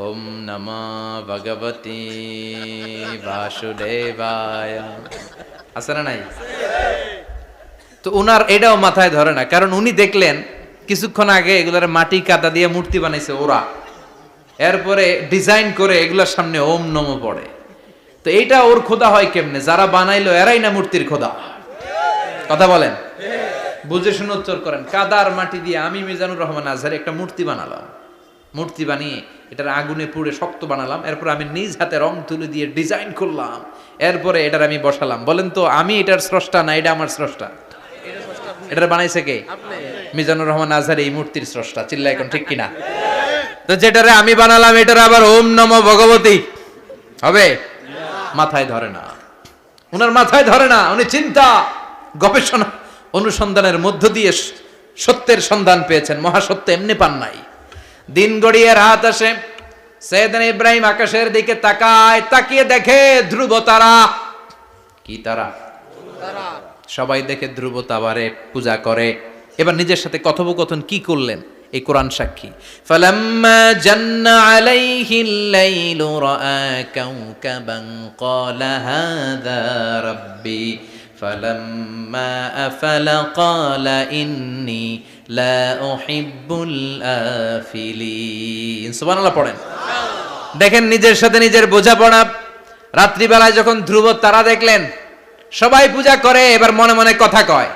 ওম নমঃ ভগবতে বাসুদেবায়। আছে না নাই? তো উনার এটাও মাথায় ধরে না, কারণ উনি দেখলেন কিছুক্ষণ আগে এগুলোর মাটি কাদা দিয়ে মূর্তি বানাইছে ওরা, এরপরে ডিজাইন করে এগুলোর সামনে ওম নমঃ পড়ে। তো এইটা ওর খোদা হয় কেমনে? যারা বানাইলো এরাই না মূর্তির খোদা। কথা বলেন, বুঝে শুনে উত্তর করেন। কাদার মাটি দিয়ে আমি মিজানুর রহমান আজহারি একটা মূর্তি বানালাম, মূর্তি বানিয়ে এটার আগুনে পুড়ে শক্ত বানালাম, এরপর আমি নিজ হাতে রং তুলি দিয়ে ডিজাইন করলাম, এরপরে এটার আমি বসালাম। বলেন তো আমি এটার স্রষ্টা না এটা আমার স্রষ্টা? এটার বানাইছে কে? মিজানুর রহমান আজহারি এই মূর্তির স্রষ্টা। চিল্লা এখন ঠিক কিনা? তো যেটারে আমি বানালাম এটার আবার ওম নমঃ ভগবতী হবে? মাথায় ধরে না, উনার মাথায় ধরে না। উনি চিন্তা, গবেষণা, অনুসন্ধানের মধ্য দিয়ে সত্যের সন্ধান পেয়েছেন। মহাসত্য এমনি পান নাই। দিন গড়িয়ে রাত আসে, সাইয়েদনা ইব্রাহিম আকাশের দিকে তাকায়, তাকিয়ে দেখে ধ্রুব তারা। কি তারা? সবাই দেখে ধ্রুব তারারে পূজা করে। এবার নিজের সাথে কথোপকথন কি করলেন এই কোরআন সাক্ষী। ফালাম্মা জান্না আলাইহিল লাইলু রাআ কাওকাবান ক্বালা হাযা রাব্বি ফালাম্মা আফালা ক্বালা ইন্নী লা উহিব্বুল আফিলিন। সুবহানাল্লাহ পড়েন। দেখেন নিজের সাথে নিজের বোঝাপড়া। রাত্রিবেলায় যখন ধ্রুব তারা দেখলেন, সবাই পূজা করে, এবার মনে মনে কথা কয়।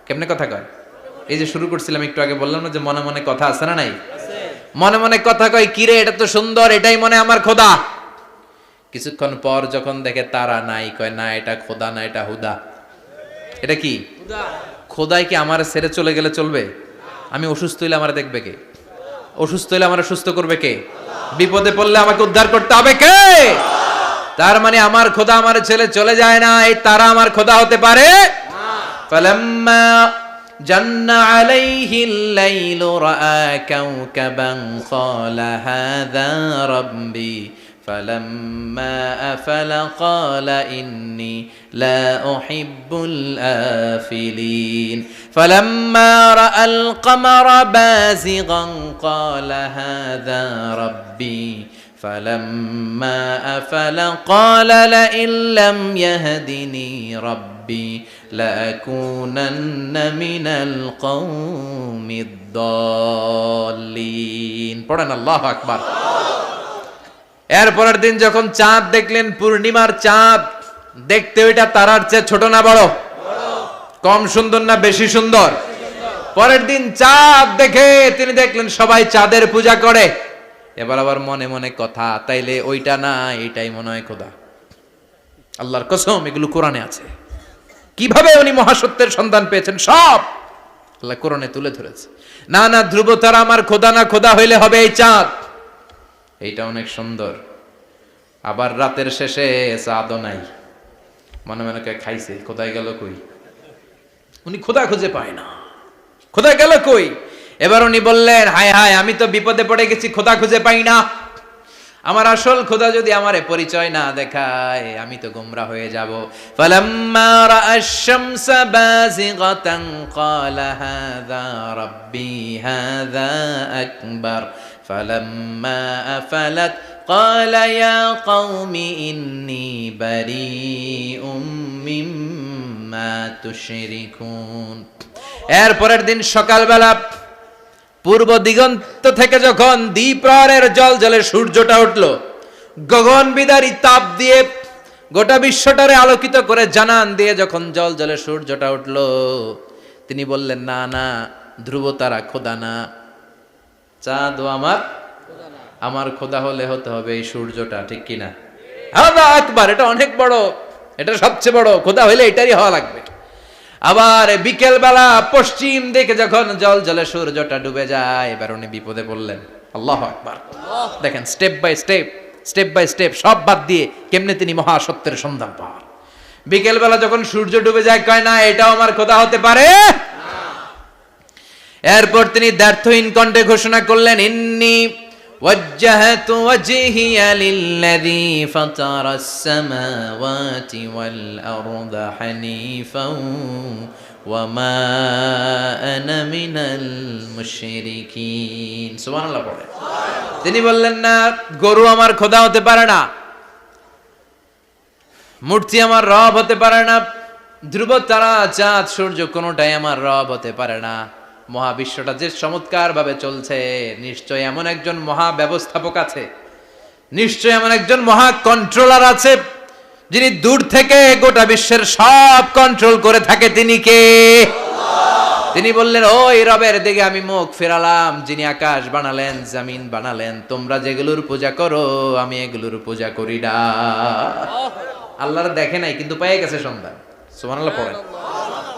কেমনে কথা কয়? এই যে শুরু করছিলাম একটু আগে, বললাম না যে মনে মনে কথা আছে না নাই? মনে মনে কথা কয়, কিরে এটা তো সুন্দর, এটাই মনে আমার খোদা। কিছুক্ষণ পর যখন দেখে তারা নাই, কয় না এটা খোদা না, এটা হুদা। এটা কি? খোদাই কি আমার ছেড়ে চলে গেলে চলবে? আমি অসুস্থ হইলে আমার দেখবে কে? অসুস্থ হইলে আমার সুস্থ করবে কে? বিপদে পড়লে আমাকে উদ্ধার করতে হবে কে? তার মানে আমার খোদা আমার ছেলে চলে যায় না, এই তারা আমার খোদা হতে পারে না। ফালাম্মা জান্না আলাইহিল লাইলু রাআ কাওকাবান ক্বালা হাযা রাব্বি ফালাম্মা আফালা ক্বালা ইন্নী লা উহিব্বুল আফিলিন ফালাম্মা রাআল কমারা বাযিগান ক্বালা হাযা রাব্বি فلما أفل قال لئن لم يهدني ربي রাব্বি লাকুনান্না মিনাল কওমিদ দাল্লিন। পড়েন আল্লাহু আকবার। এরপরের দিন যখন চাঁদ দেখলেন, পূর্ণিমার চাঁদ, দেখতে ওইটা তারার চেয়ে ছোট না বড়? কম সুন্দর না বেশি সুন্দর? পরের দিন চাঁদ দেখে তিনি দেখলেন সবাই চাঁদের পূজা করে। এবার আবার মনে মনে কথা, তাইলে ওইটা না এইটাই মনে হয় খোদা। আল্লাহর কসম, এগুলো কোরআনে আছে। কিভাবে উনি মহাসত্যের সন্ধান পেয়েছেন সব আল্লাহ কোরআনে তুলে ধরেছে। না না, ধ্রুব তারা আমার খোদা না, খোদা হইলে হবে এই চাঁদ। এইটা অনেক সুন্দর। আবার রাতের শেষে চাঁদও নাই, মনে মনে খাইছে, খোদাই গেল কই? উনি খোদা খুঁজে পায় না, খোদা গেল কই? এবার উনি বললেন, হায় হায়, আমি তো বিপদে পড়ে গেছি, খোদা খুঁজে পাই না। আমার আসল খোদা যদি আমারে পরিচয় না দেখায়, আমি তো গোমরা হয়ে যাব। ফালাম্মা রাআশ শামসা বাযিগাতান ক্বালা হাযা রাব্বি হাযা আকবার ফালাম্মা আফালাত ক্বালা ইয়া কওমি ইন্নী বারীউম মিম্মা তুশরিকুন। এরপরের দিন সকালবেলা পূর্ব দিগন্ত থেকে যখন দ্বিপ্রহরের জলজলে সূর্যটা উঠল, গগন বিদারী তাপ দিয়ে গোটা বিশ্বটারে আলোকিত করে জানান দিয়ে যখন জলজলে সূর্যটা উঠল, তিনি বললেন, না না, ধ্রুব তারা খোদা না, চাঁদও আমার খোদা হলে হতে হবে এই সূর্যটা, ঠিক কিনা? হাদা আকবার, এটা অনেক বড়, এটা সবচেয়ে বড়, খোদা হইলে এটারই হওয়া লাগবে। আবার বিকেল বেলা পশ্চিম দিকে যখন জলজলে সূর্যটা ডুবে যায়, এবার উনি বিপদে পড়লেন। আল্লাহু আকবার। দেখেন, স্টেপ বাই স্টেপ সব বাদ দিয়ে কেমনে তিনি মহাসত্যের সন্ধান পান। বিকেল বেলা যখন সূর্য ডুবে যায়, কয় না এটাও আমার খোদা হতে পারে। এরপর তিনি দ্ব্যর্থহীন কণ্ঠে ঘোষণা করলেন, ইন্নী ওয়াজ্জাহতু ওয়াজহিয়া লিল্লাযী ফাতারাস সামাওয়াতি ওয়াল আরদা হানিফাও ওয়া মা আনা মিনাল মুশরিকিন। সুবহানাল্লাহ পড়ে। তিনি বললেন, না, গরু আমার খোদা হতে পারে না, মূর্তি আমার রব হতে পারে না, ধ্রুব তারা, চাঁদ, সূর্য কোনোটাই আমার রব হতে পারে না। মহাবিশ্বটা যে চমৎকার ভাবে চলছে, নিশ্চয় এমন একজন মহা ব্যবস্থাপক আছে, নিশ্চয় এমন একজন মহা কন্ট্রোলার আছে, যিনি দূর থেকে গোটা বিশ্বের সব কন্ট্রোল করে থাকে। তিনি কে? তিনি বললেন, ওই রবের দিকে আমি মুখ ফেরালাম, যিনি আকাশ বানালেন, জমিন বানালেন। তোমরা যেগুলোর পূজা করো, আমি এগুলোর পূজা করি না। আল্লাহর দেখে নাই, কিন্তু পেয়ে গেছে সন্ধান। সুবহানাল্লাহ পড়েন।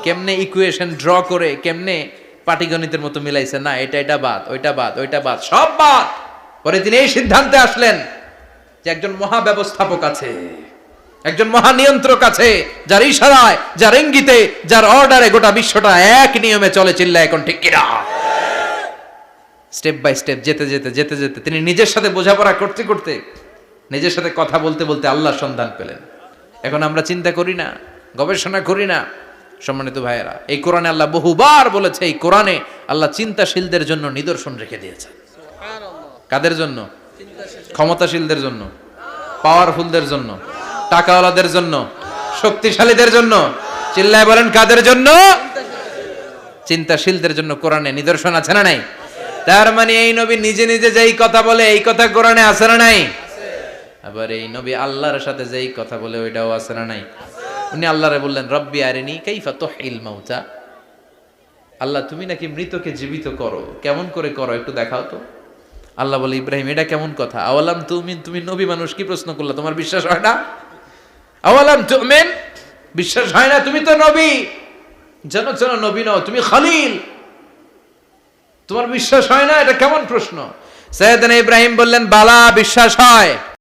কেমনে ইকুয়েশন ড্র করে, কেমনে পাটিগণিতের মতো মিলাইছে, না এটা বাদ, ওইটা বাদ, সব বাদ। পরে তিনি এই সিদ্ধান্তে আসলেন যে একজন মহা ব্যবস্থাপক আছে, একজন মহা নিয়ন্ত্রক আছে, যার ইশারায়, যার ইঙ্গিতে, যার অর্ডারে গোটা বিশ্বটা এক নিয়মে চলে। চিল্লায় এখন ঠিক কিনা? স্টেপ বাই স্টেপ যেতে যেতে তিনি নিজের সাথে বোঝাপড়া করতে করতে, নিজের সাথে কথা বলতে বলতে আল্লাহর সন্ধান পেলেন। এখন আমরা চিন্তা করি না, গবেষণা করি না। সম্মানিত ভাইয়েরা, এই কোরআনে আল্লাহ বহুবার বলেছে, এই কোরআনে আল্লাহ চিন্তাশীলদের জন্য নিদর্শন রেখে দিয়েছে। কাদের জন্য? ক্ষমতাশীলদের জন্য, পাওয়ারফুলদের জন্য, টাকাওয়ালাদের জন্য, শক্তিশালীদের জন্য। চিল্লায় বলেন, কাদের জন্য? চিন্তাশীলদের জন্য কোরআনে নিদর্শন আছে না নাই? তার মানে এই নবী নিজে নিজে যেই কথা বলে, এই কথা কোরআনে আছে না নাই? আবার এই নবী আল্লাহর সাথে যেই কথা বলে, ওইটাও আছে না নাই? উনি আল্লাহরে বললেন, রব্বি আরিনি কাইফা তুহিল মাউতা। আল্লাহ, তুমি নাকি মৃতকে জীবিত করো, কেমন করে করো একটু দেখাও তো। আল্লাহ বলে, ইব্রাহিম, এটা কেমন কথা? আওয়ালাম তুমিন, তুমি নবী মানুষ, কি প্রশ্ন করলা? তোমার বিশ্বাস হয় না? আওয়ালাম তুমিন, বিশ্বাস হয় না? তুমি তো নবী, জানো নবী নও, তুমি খলিল, তোমার বিশ্বাস হয় না? এটা কেমন প্রশ্ন? সাইয়েদনা ইব্রাহিম বললেন, বালা, বিশ্বাস হয়।